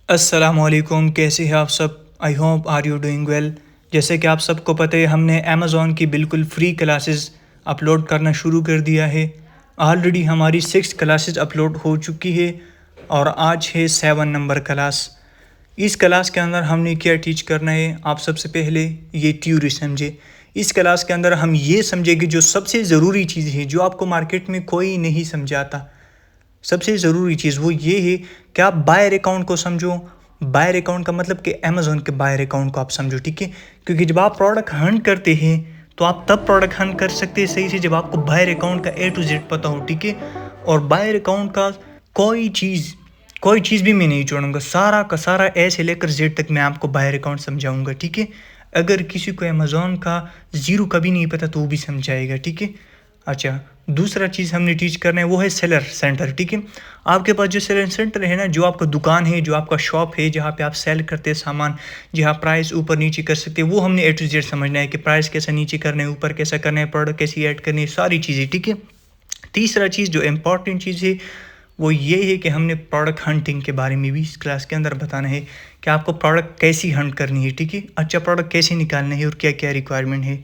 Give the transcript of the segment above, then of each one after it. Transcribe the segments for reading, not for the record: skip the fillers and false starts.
अस्सलामुअलैकुम, कैसे हैं आप सब? I hope are you doing well. जैसे कि आप सबको पता है, हमने अमेज़ॉन की बिल्कुल फ्री क्लासेस अपलोड करना शुरू कर दिया है। ऑलरेडी हमारी 6 क्लासेस अपलोड हो चुकी है और आज है 7 नंबर क्लास। इस क्लास के अंदर हमने क्या टीच करना है, आप सबसे पहले ये थ्योरी समझे। इस क्लास के अंदर हम ये समझेंगे जो सबसे ज़रूरी चीज़ है, जो आपको मार्केट में कोई नहीं समझाता। सबसे ज़रूरी चीज़ वो ये है कि आप बायर अकाउंट को समझो। बायर अकाउंट का मतलब कि अमेज़ॉन के बायर अकाउंट को आप समझो, ठीक है? क्योंकि जब आप प्रोडक्ट हंट करते हैं तो आप तब प्रोडक्ट हंट कर सकते हैं सही से जब आपको बायर अकाउंट का ए टू जेड पता हो, ठीक है? और बायर अकाउंट का कोई चीज़ भी मैं नहीं छोड़ूंगा, सारा का सारा ए से लेकर जेड तक मैं आपको बायर अकाउंट समझाऊंगा, ठीक है? अगर किसी को अमेज़ॉन का ज़ीरो का भी नहीं पता तो वो भी समझाएगा, ठीक है? अच्छा, दूसरा चीज़ हमने टीच करना है वो है सेलर सेंटर, ठीक है? आपके पास जो सेलर सेंटर है ना, जो आपका दुकान है, जो आपका शॉप है, जहाँ पे आप सेल करते हैं सामान, जहाँ प्राइस ऊपर नीचे कर सकते हैं, वो हमने ए टू जेड समझना है कि प्राइस कैसा नीचे करना है, ऊपर कैसा करना है, प्रोडक्ट कैसी ऐड करनी है, सारी चीज़ें, ठीक है? तीसरा चीज़ जो इम्पॉर्टेंट चीज़ है वो ये है कि हमने प्रोडक्ट हंटिंग के बारे में भी इस क्लास के अंदर बताना है कि आपको प्रोडक्ट कैसी हंट करनी है, ठीक है? अच्छा प्रोडक्ट कैसे निकालना है और क्या क्या रिक्वायरमेंट है।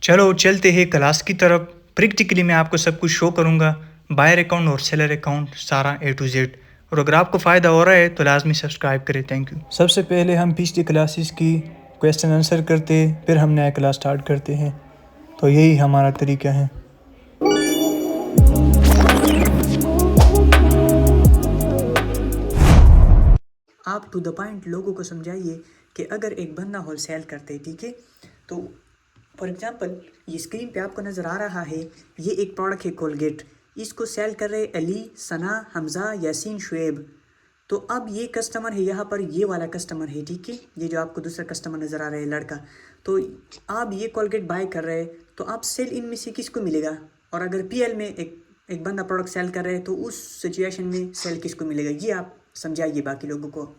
चलो चलते हैं क्लास की तरफ। प्रैक्टिकली मैं आपको सब कुछ शो करूँगा, बायर अकाउंट और सेलर अकाउंट सारा ए टू जेड। और अगर आपको फ़ायदा हो रहा है तो लाजमी सब्सक्राइब करें। Thank you. सबसे पहले हम पिछली क्लासेस की क्वेश्चन आंसर करते हैं, फिर हम नया क्लास स्टार्ट करते हैं। तो यही हमारा तरीका है। आप टू द पॉइंट लोगों को समझाइए कि अगर एक बंदा होलसेल करते है, ठीक है? तो फॉर एग्जांपल ये स्क्रीन पे आपको नज़र आ रहा है, ये एक प्रोडक्ट है कोलगेट। इसको सेल कर रहे अली, सना, हमज़ा, यासीन, शुएब। तो अब ये कस्टमर है, यहाँ पर ये वाला कस्टमर है, ठीक है? ये जो आपको दूसरा कस्टमर नज़र आ रहा है लड़का, तो आप ये कोलगेट बाय कर रहे हैं, तो आप सेल इनमें से किसको मिलेगा? और अगर पीएल में एक बंदा प्रोडक्ट सेल कर रहे हैं तो उस सिचुएशन में सेल किसको मिलेगा, ये आप समझाइए बाकी लोगों को।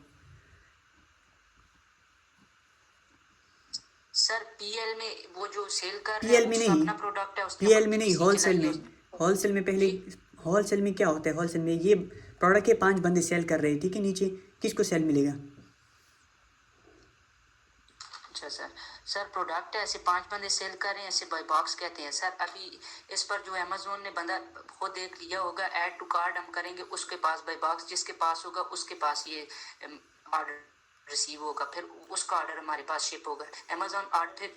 सर पीएल में वो जो सेल कर रहा है पीएल में उसका नहीं, अपना प्रोडक्ट है, उसने पीएल खुद में की नहीं, मशीन होलसेल चलाई है में। होलसेल में पहले, जी। होलसेल में क्या होता है? होलसेल में ये प्रोडक्ट है, 5 बंदे सेल कर रहे हैं, ठीक है? नीचे किसको सेल मिलेगा? अच्छा सर, सर प्रोडक्ट है, ऐसे 5 बंदे सेल कर रहे हैं, ऐसे बाय बॉक्स कहते हैं सर। अभी इस पर जो अमेजोन ने बंदा खुद देख लिया होगा, ऐड टू कार्ड हम करेंगे, उसके पास बाय बॉक्स जिसके पास होगा उसके पास ये ऑर्डर रिसीव होगा, फिर उसका ऑर्डर हमारे पास शिप होगा। अमेजोन ऑर्डर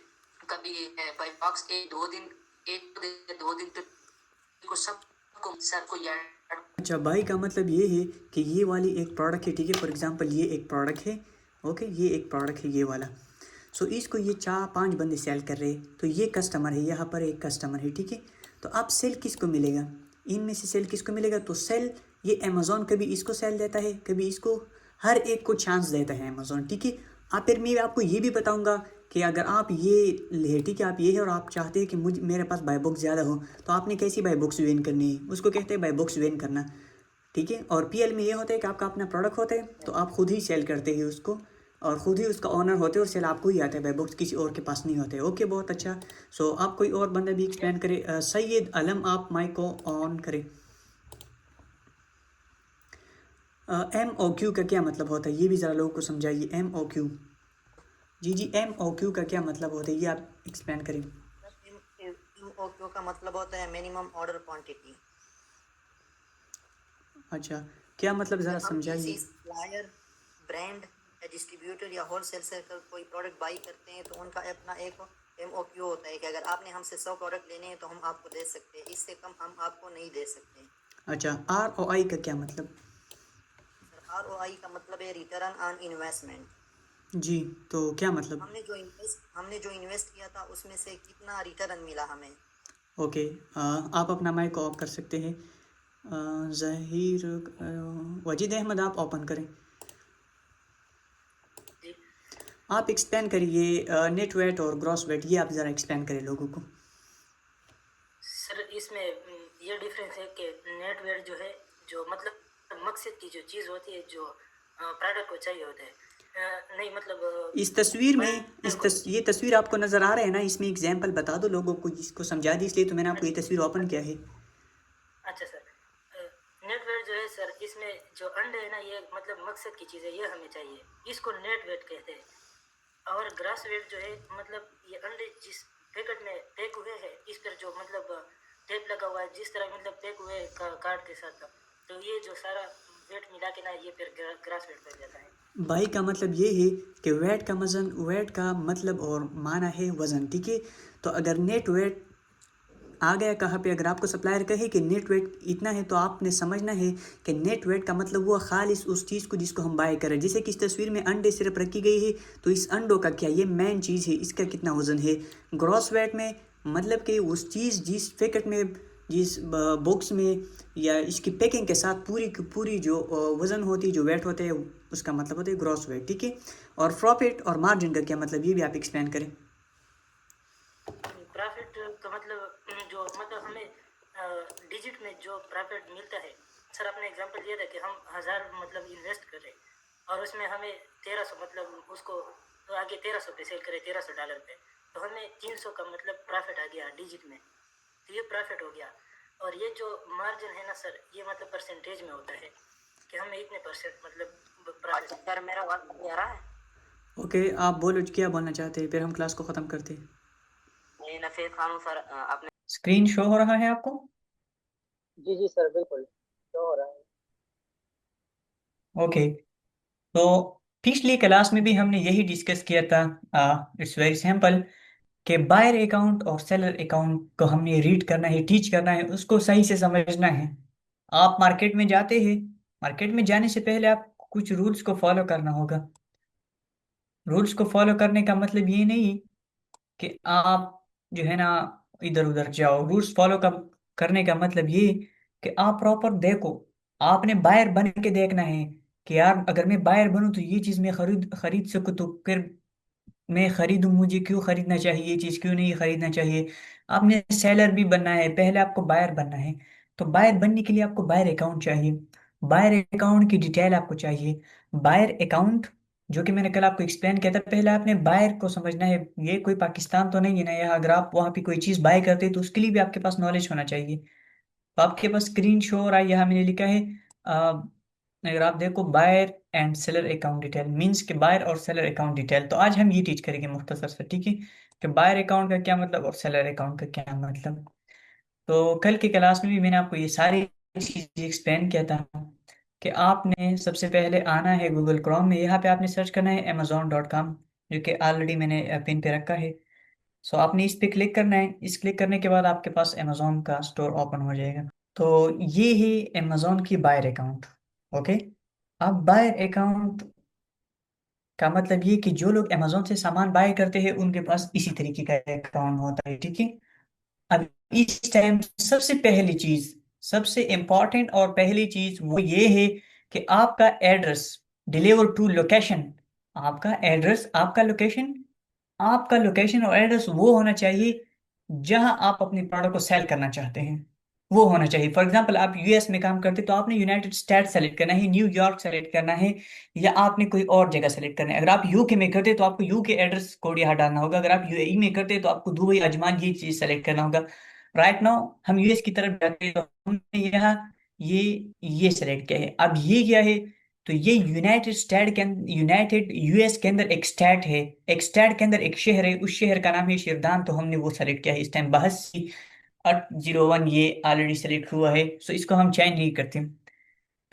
कभी बाय बॉक्स एक दो दिन तक को सबको सर को यार। अच्छा, बाई का मतलब ये है कि ये वाली एक प्रोडक्ट है, ठीक है? फॉर एग्जांपल ये एक प्रोडक्ट है, ओके? ये एक प्रोडक्ट है ये वाला। सो इसको ये 4-5 बंदे सेल कर रहे हैं, तो ये कस्टमर है, यहाँ पर एक कस्टमर है, ठीक है? तो अब सेल किसको मिलेगा? इनमें से सेल किसको मिलेगा? तो सेल ये अमेज़ॉन कभी इसको सेल देता है, कभी इसको, हर एक को चांस देता है अमेज़ॉन, ठीक है? आप फिर मैं आपको ये भी बताऊंगा कि अगर आप ये ले, ठीक है, आप ये है और आप चाहते हैं कि मेरे पास बाय बुक्स ज़्यादा हो, तो आपने कैसी बाय बुक्स विन करनी है, उसको कहते हैं बाय बुक्स विन करना, ठीक है? और पीएल में ये होता है कि आपका अपना प्रोडक्ट होता है, तो आप खुद ही सेल करते हैं उसको और ख़ुद ही उसका ओनर होते हैं और सेल आपको ही आता है, बाय बुक्स किसी और के पास नहीं होते। ओके, बहुत अच्छा। सो आप कोई और बंदा भी एक्सप्लेन करे। सैयद अलम, आप माइक को ऑन करें। एम ओ क्यू का क्या मतलब होता है, ये भी ज़रा लोगों को समझाइए। एम ओ क्यू, जी, एम ओ क्यू का क्या मतलब होता है, ये आप एक्सप्लेन करें। MOQ का मतलब होता है मिनिमम ऑर्डर क्वांटिटी। अच्छा, क्या मतलब ज़रा जब हम किसी समझाइए। सप्लायर, ब्रांड या डिस्ट्रीब्यूटर या होलसेल से कोई प्रोडक्ट बाई करते हैं तो उनका अपना एक MOQ होता है कि अगर आपने हमसे 100 प्रोडक्ट लेने हैं तो हम आपको दे सकते हैं, इससे कम हम आपको नहीं दे सकते। अच्छा, आर ओ आई का क्या मतलब? सर ROI का मतलब है रिटर्न ऑन इन्वेस्टमेंट। जी, तो क्या मतलब? हमने जो इन्वेस्ट किया था उसमें से कितना रिटर्न मिला हमें। ओके, आप अपना माइक ऑफ कर सकते हैं। ज़हीर, वजीद अहमद, आप ओपन करें। जी आप एक्सप्लेन करिए नेट वेट और ग्रॉस वेट, ये आप ज़रा एक्सप्लेन करें लोगों को। सर, इसमें ये डिफरेंस है कि नेट वेट जो है, जो मतलब मकसद की जो चीज़ होती है, जो प्रोडक्ट को चाहिए होता है, नहीं मतलब इस तस्वीर में को। ये तस्वीर आपको नज़र आ रहा है ना, इसमें एग्जाम्पल बता दो लोगों को, जिसको समझा दी, इसलिए तो मैंने आपको ये तस्वीर ओपन किया है। अच्छा सर, नेट वेट जो है सर, इसमें जो अंडे है ना, ये मतलब मकसद की चीज़ है, ये हमें चाहिए, इसको नेट वेट कहते हैं। और ग्रास वेट जो है मतलब ये अंडे जिस पैकेट में पैक हुए हैं इस पर जो मतलब टेप लगा हुआ है, जिस तरह मतलब पैक हुए कार्ड के साथ, तो ये जो सारा वेट मिला के ना ये फिर ग्रास वेट बन जाता है। भाई का मतलब ये है कि वेट का मतलब और माना है वज़न, ठीक है। तो अगर नेट वेट आ गया कहाँ पे, अगर आपको सप्लायर कहे कि नेट वेट इतना है, तो आपने समझना है कि नेट वेट का मतलब हुआ खालिस उस चीज़ को जिसको हम बाय करें। जैसे कि इस तस्वीर में अंडे सिर्फ रखी गई है, तो इस अंडों का क्या, ये मेन चीज़ है, इसका कितना वज़न है। ग्रॉस वेट में मतलब कि उस चीज़ जिस पैकेट में, जिस बॉक्स में या इसकी पैकिंग के साथ पूरी की पूरी जो वज़न होती है, जो वेट होते हैं, उसका मतलब होता है ग्रॉस वेट, ठीक है। और प्रॉफिट और मार्जिन का क्या मतलब, ये भी आप एक्सप्लेन करें। प्रॉफिट का मतलब जो मतलब हमें डिजिट में जो प्रॉफिट मिलता है, सर आपने एग्जांपल दिया था कि हम 1000 मतलब इन्वेस्ट कर रहे और उसमें हमें 1300 मतलब उसको तो आगे 1300 पे सेल करें, $1300 पे, तो हमें 300 का मतलब प्रॉफिट आ गया डिजिट में, तो ये प्रॉफिट हो गया। और ये जो मार्जिन है ना सर, ये मतलब परसेंटेज में होता है कि हमें इतने परसेंट मतलब प्रॉफिट। सर मेरा आवाज़ नहीं आ रहा है? ओके, आप बोलो क्या बोलना चाहते हैं, फिर हम क्लास को ख़त्म करते हैं। मैं नफीस खान हूँ सर। आपने स्क्रीन शो हो रहा है आपको? जी जी सर, बिल्कुल शो हो रहा है। ओके, तो पिछली क्लास में भी हमने यही डिस्कस किया था। इट्स वेरी सिंपल कि बायर अकाउंट और सेलर अकाउंट को हमने रीड करना है, टीच करना है, उसको सही से समझना है। आप मार्केट में जाते हैं, मार्केट में जाने से पहले आप कुछ रूल्स को फॉलो करना होगा। रूल्स को फॉलो करने का मतलब ये नहीं कि आप जो है ना इधर उधर जाओ। रूल्स फॉलो करने का मतलब ये कि आप प्रॉपर देखो। आपने बायर बन के देखना है कि यार अगर मैं बायर बनूं तो ये चीज़ मैं खरीद खरीद सकूं, तो फिर मैं खरीदूं, मुझे क्यों खरीदना चाहिए, ये चीज़ क्यों नहीं खरीदना चाहिए। आपने सेलर भी बनना है, पहले आपको बायर बनना है। तो बायर बनने के लिए आपको बायर अकाउंट चाहिए, बायर अकाउंट की डिटेल आपको चाहिए। बायर अकाउंट जो कि मैंने कल आपको एक्सप्लेन किया था, पहले आपने बायर को समझना है। ये कोई पाकिस्तान तो नहीं है ना, यहाँ अगर आप वहाँ पे कोई चीज़ बाय करते हैं तो उसके लिए भी आपके पास नॉलेज होना चाहिए। तो आपके पास स्क्रीन शो हो रहा है, यहाँ मैंने लिखा है अगर आप देखो buyer and seller account detail means के बायर और सेलर अकाउंट डिटेल। तो आज हम ये टीच करेंगे मुख्तसर से, ठीक है, कि बायर अकाउंट का क्या मतलब और सेलर अकाउंट का क्या मतलब। तो कल की क्लास में भी मैंने आपको ये सारी चीज़ें एक्सप्लेन किया था कि आपने सबसे पहले आना है गूगल क्रोम में, यहाँ पे आपने सर्च करना है amazon.com, जो कि ऑलरेडी मैंने पिन पे रखा है। सो आपने इस पे क्लिक करना है। इस क्लिक करने के बाद आपके पास अमेजोन का स्टोर ओपन हो जाएगा। तो ये है अमेजोन की बायर अकाउंट। ओके, अब बायर अकाउंट का मतलब ये कि जो लोग अमेजोन से सामान बाय करते हैं उनके पास इसी तरीके का अकाउंट होता है, ठीक है। अब इस टाइम सबसे पहली चीज, सबसे इंपॉर्टेंट और पहली चीज वो ये है कि आपका एड्रेस डिलीवर टू लोकेशन। आपका एड्रेस, आपका लोकेशन और एड्रेस वो होना चाहिए जहां आप अपने प्रोडक्ट को सेल करना चाहते हैं, वो होना चाहिए। फॉर एग्जांपल आप यूएस में काम करते तो आपने यूनाइटेड स्टेट सेलेक्ट करना है, न्यूयॉर्क सेलेक्ट करना है, या आपने कोई और जगह सेलेक्ट करना है। अगर आप यूके में करते तो आपको यूके एड्रेस कोड यहाँ डालना होगा। अगर आप यूएई में करते तो आपको दुबई, अजमान, ये चीज सेलेक्ट करना होगा। राइट नाउ हम यूएस की तरफ जाते हैं तो हमने यहाँ ये ये सेलेक्ट किया है। अब ये क्या है, तो ये यूनाइटेड यूएस के अंदर एक स्टेट है, एक स्टेट के अंदर एक शहर है, उस शहर का नाम है शिरदान। तो हमने वो सेलेक्ट किया है। इस टाइम 8201 ये ऑलरेडी सेलेक्ट हुआ है, सो इसको हम चेंज नहीं करते।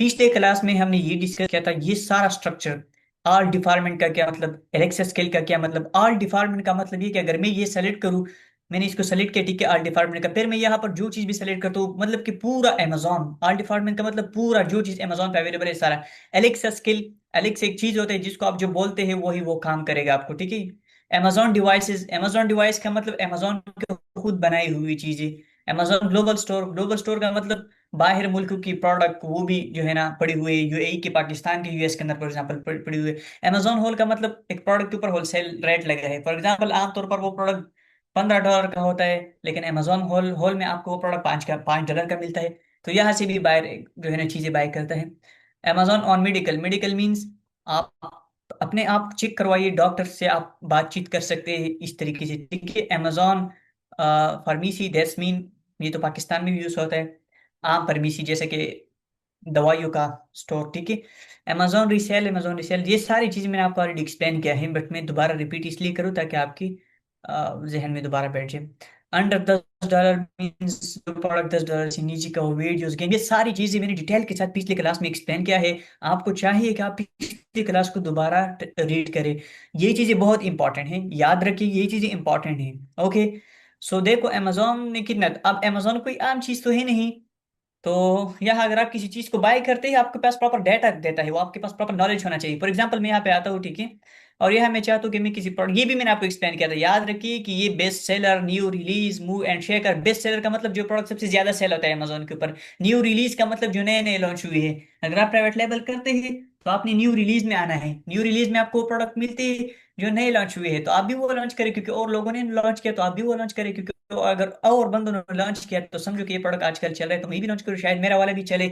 पिछले क्लास में हमने ये डिस्कस किया था ये सारा स्ट्रक्चर। ऑल डिपार्टमेंट का क्या मतलब, एलेक्सा स्केल का क्या मतलब। ऑल डिपार्टमेंट का मतलब ये कि अगर मैं ये सेलेक्ट करूँ, मैंने इसको सेलेक्ट किया, ठीक है, ऑल डिपार्टमेंट का, फिर मैं यहाँ पर जो चीज भी सेलेक्ट करता हूँ मतलब कि पूरा अमेजोन, ऑल डिपार्टमेंट का मतलब पूरा जो चीज अमेजोन पे अवेलेबल है सारा। एलेक्सा स्किल, एलेक्सा एक चीज होता है जिसको आप जो बोलते हैं वही वो काम करेगा आपको, ठीक है। अमेजोन डिवाइसेस, अमेजोन डिवाइस का मतलब अमेजोन की खुद बनाई हुई चीजें। Amazon global store, global store का मतलब बाहर मुल्क की प्रोडक्ट वो भी जो है ना पड़ी हुई है, यूएई के, पाकिस्तान के, यूएस के अंदर फॉर एग्जांपल पड़ी हुई है। अमेजोन होल का मतलब एक प्रोडक्ट के ऊपर होलसेल रेट लगा है। फॉर एग्जांपल आमतौर पर वो प्रोडक्ट $15 का होता है, लेकिन अमेजोन होल होल में आपको वो प्रोडक्ट $5 का मिलता है। तो यहाँ से भी बायर जो है ना चीजें बाय करता है। Amazon on medical, medical means आप अपने आप चेक करवाइए, डॉक्टर से आप बातचीत कर सकते हैं इस तरीके से, ठीक है। अमेजोन फार्मेसी, दैट्स मीन ये तो पाकिस्तान में भी यूज होता है। आम फार्मेसी जैसे कि दवाइयों का स्टोर, ठीक है। अमेजोन रिसेल ये सारी चीज़ मैंने आपको ऑलरेडी एक्सप्लेन किया है, बट मैं दोबारा रिपीट इसलिए करूँ ताकि आपकी जहन में दोबारा बैठ जाए। अंडर $10 मीन्स जो प्रोडक्ट $10 से नीचे का वो वीडियोस गेम, ये सारी चीज़ें मैंने डिटेल के साथ पिछली क्लास में एक्सप्लेन किया है। आपको चाहिए कि आप पिछली क्लास को दोबारा रीड करें। ये चीज़ें बहुत इंपॉर्टेंट हैं, याद रखिए ये चीज़ें इंपॉर्टेंट हैं। ओके, सो देखो अमेजोन ने कितना, अब अमेजोन कोई आम चीज़ तो है नहीं। तो यहाँ अगर आप किसी चीज को बाय करते हैं आपके पास प्रॉपर डाटा देता है, वो आपके पास प्रॉपर नॉलेज होना चाहिए। फॉर एग्जांपल मैं यहाँ पे आता हूँ, ठीक है, और यहाँ मैं चाहता हूँ कि मैं किसी प्रोडक्ट, ये भी मैंने आपको एक्सप्लेन किया था, याद रखिए कि ये best seller, new release, move and shaker. Best seller का मतलब जो प्रोडक्ट सबसे ज्यादा सेल होता है अमेजोन के ऊपर। न्यू रिलीज का मतलब जो नए नए लॉन्च हुए हैं। अगर आप प्राइवेट लेबल करते हैं तो आपने न्यू रिलीज में आना है। न्यू रिलीज में आपको प्रोडक्ट मिलते हैं जो नए लॉन्च हुए हैं, तो आप भी वो लॉन्च करें, क्योंकि और लोगों ने लॉन्च किया तो आप भी वो लॉन्च करें, क्योंकि तो अगर और बंदों ने लॉन्च किया तो समझो कि ये प्रोडक्ट आजकल चल रहा है तो मैं भी लॉन्च करूँ, शायद मेरा वाला भी चले।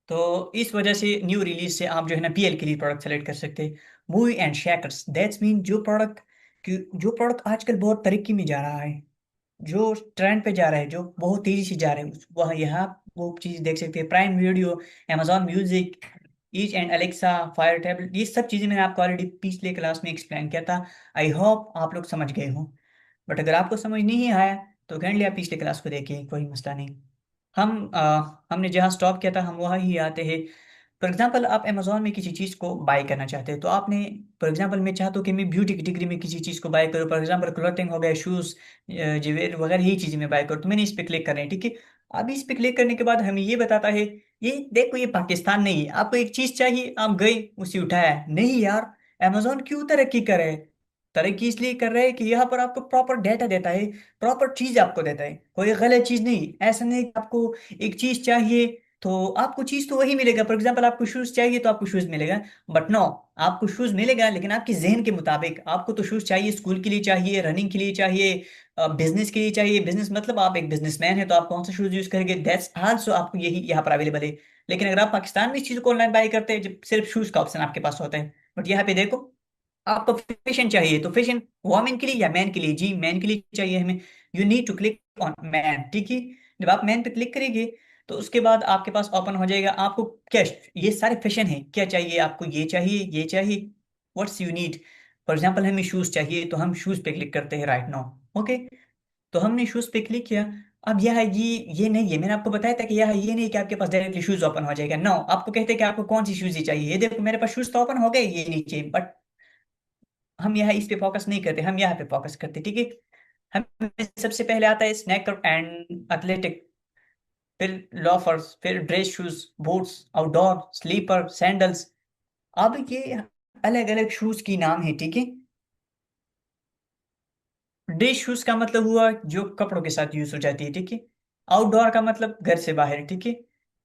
तो इस वजह से न्यू रिलीज से आप जो है ना पीएल के लिए प्रोडक्ट सेलेक्ट कर सकते हैं। Movie and shakers, that's mean जो प्रोडक्ट आजकल बहुत तरक्की में जा रहा है, जो ट्रेंड पे जा रहा है, जो बहुत तेजी से जा रहे हैं, वह यहाँ वो चीज देख सकते हैं। Prime video, amazon music, each and Alexa, fire tablet, ये सब चीजें मैंने आपको ऑलरेडी पिछले क्लास में एक्सप्लेन किया था। आई होप आप लोग समझ गए हो। बट अगर आपको समझ नहीं आया तो काइंडली आप पिछले क्लास को देखिए, कोई मसला नहीं। हमने जहाँ स्टॉप किया था हम वहाँ ही आते हैं। फॉर एग्जाम्पल आप अमेजोन में किसी चीज़ को बाय करना चाहते हैं, तो आपने, फॉर एग्जाम्पल मैं चाहता हूँ कि मैं ब्यूटी कैटेगरी में किसी चीज़ को बाय करूँ, फॉर एग्जाम्पल क्लॉथिंग हो गया, शूज़, ज्वेलरी वगैरह, यही चीज़ें मैं बाय करूँ, तो मैंने इस पे क्लिक करना है, ठीक है। अब इस पे क्लिक करने के बाद हमें ये बताता है, ये देखो ये पाकिस्तान नहीं है, आपको एक चीज़ चाहिए, आप गए उसे उठाया नहीं यार। अमेजोन क्यों तरक्की करे? तरक्की इसलिए कर रहे हैं कि यहाँ पर आपको प्रॉपर डेटा देता है, प्रॉपर चीज आपको देता है, कोई गलत चीज नहीं। ऐसा नहीं कि आपको एक चीज चाहिए तो आपको चीज तो वही मिलेगा। फॉर एग्जाम्पल आपको शूज चाहिए तो आपको शूज मिलेगा, बट नो, आपको शूज मिलेगा लेकिन आपके जहन के मुताबिक। आपको तो शूज चाहिए स्कूल के लिए चाहिए, रनिंग के लिए चाहिए, बिजनेस के लिए चाहिए। बिजनेस मतलब आप एक बिजनेसमैन है तो आप कौन सा शूज यूज करेंगे, दैट्स आल्सो आपको यही यहाँ पर अवेलेबल है। लेकिन अगर आप पाकिस्तान में इस चीज को ऑनलाइन बाय करते हैं जब सिर्फ शूज का ऑप्शन आपके पास होता है, बट यहाँ पे देखो आपको फैशन चाहिए तो फैशन वॉमेन के लिए या मैन के लिए, जी मैन के लिए चाहिए हमें, you need to click on man, ठीक है। जब आप मैन पे क्लिक करेंगे तो उसके बाद आपके पास ओपन हो जाएगा, आपको क्या, ये सारे फैशन है, क्या चाहिए आपको, ये चाहिए, ये चाहिए, what's you need. For example हमें शूज चाहिए तो हम शूज पे क्लिक करते हैं राइट नाउ, ओके। तो हमने शूज पे क्लिक किया। अब यह ये नहीं है, मैंने आपको बताया था कि यह ये नहीं कि आपके पास डायरेक्टली शूज ओपन हो जाएगा, नो। आपको कहते हैं कि आपको कौन सी शूज ही चाहिए, ये देखो मेरे पास शूज तो ओपन हो गए ये नीचे, बट हम यहाँ इस पे फोकस नहीं करते, हम यहाँ पे फोकस करते, ठीक है। हमें सबसे पहले आता है स्नैकर एंड एथलेटिक, फिर लॉफर्स, फिर dress shoes, boots, outdoor, slipper, sandals. अब ये अलग अलग शूज की नाम है, ठीक है। डे शूज का मतलब हुआ जो कपड़ों के साथ यूज हो जाती है, ठीक है। आउटडोर का मतलब घर से बाहर, ठीक है।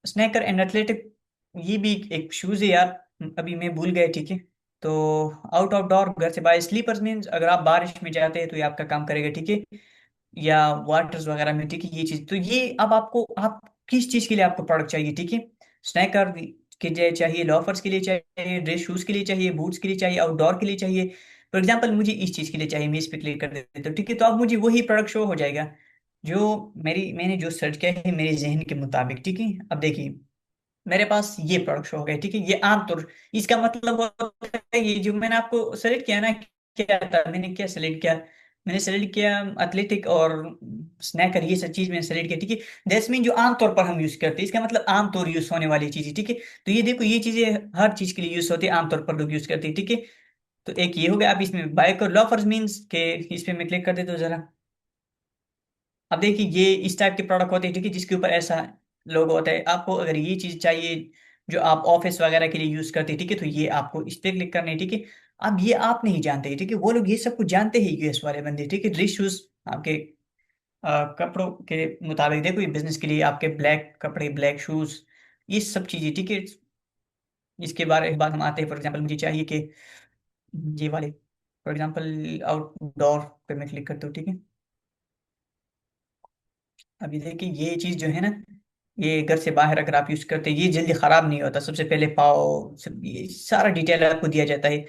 स्नैकर एंड एथलेटिक, ये भी एक शूज है यार, अभी मैं भूल गया, ठीक है। तो आउट ऑफ डोर, घर से बाहर। स्लीपर्स मीन्स अगर आप बारिश में जाते हैं तो ये आपका काम करेगा, ठीक है, या वाटर्स वगैरह में, ठीक है। ये चीज तो ये, अब आपको, आप किस चीज के लिए आपको प्रोडक्ट चाहिए, ठीक है। स्नैकर के लिए चाहिए, लॉफर्स के लिए चाहिए, ड्रेस शूज के लिए चाहिए, बूट्स के लिए चाहिए, आउटडोर के लिए चाहिए। फॉर एग्जाम्पल मुझे इस चीज के लिए चाहिए, मैं इस पे क्लिक कर देता हूँ, ठीक है। तो अब मुझे वही प्रोडक्ट शो हो जाएगा जो मैंने जो सर्च किया है मेरे जहन के मुताबिक, ठीक है। अब देखिए मेरे पास ये प्रोडक्ट शो हो गए, ठीक है। ये आमतौर, इसका मतलब होता है ये जो मैंने आपको सेलेक्ट किया ना, क्या था, मैंने क्या सेलेक्ट किया, मैंने सेलेक्ट किया एथलेटिक और स्नैकर, ये सब चीज मैंने सेलेक्ट किया, ठीक है। दैट्स मीन जो आमतौर पर हम यूज करते हैं, इसका मतलब आमतौर यूज होने वाली चीज है, ठीक है। तो ये देखो ये चीजें हर चीज के लिए यूज होती है, आमतौर पर लोग यूज करते हैं, ठीक है। तो एक ये हो गया। आप इसमें बाय कर, लॉफर्स मीन्स के, इस पे मैं क्लिक कर देता हूँ जरा। अब देखिए ये इस टाइप के प्रोडक्ट होते हैं, ठीक है, जिसके ऊपर ऐसा लोगो होता है। आपको अगर ये चीज चाहिए जो आप ऑफिस वगैरह के लिए यूज करते हैं, ठीक है, तो ये आपको इस पे क्लिक करना है, ठीक है। अब ये आप नहीं जानते, ठीक है, वो लोग ये सब कुछ जानते हैं, यूएस वाले बंदे, ठीक है। ड्रेस शूज आपके कपड़ों के मुताबिक, देखो ये बिजनेस के लिए आपके ब्लैक कपड़े, ब्लैक शूज, ये सब चीजें, ठीक है। इसके बारे बाद हम आते हैं, फॉर एग्जाम्पल मुझे चाहिए कि ये वाले, फॉर एग्जाम्पल आउटडोर पे मैं क्लिक करता हूँ, ठीक है। अभी देखिए ये चीज जो है ना, ये घर से बाहर अगर आप यूज करते हैं ये जल्दी खराब नहीं होता, सबसे पहले पाओ सब, ये सारा डिटेल आपको दिया जाता है।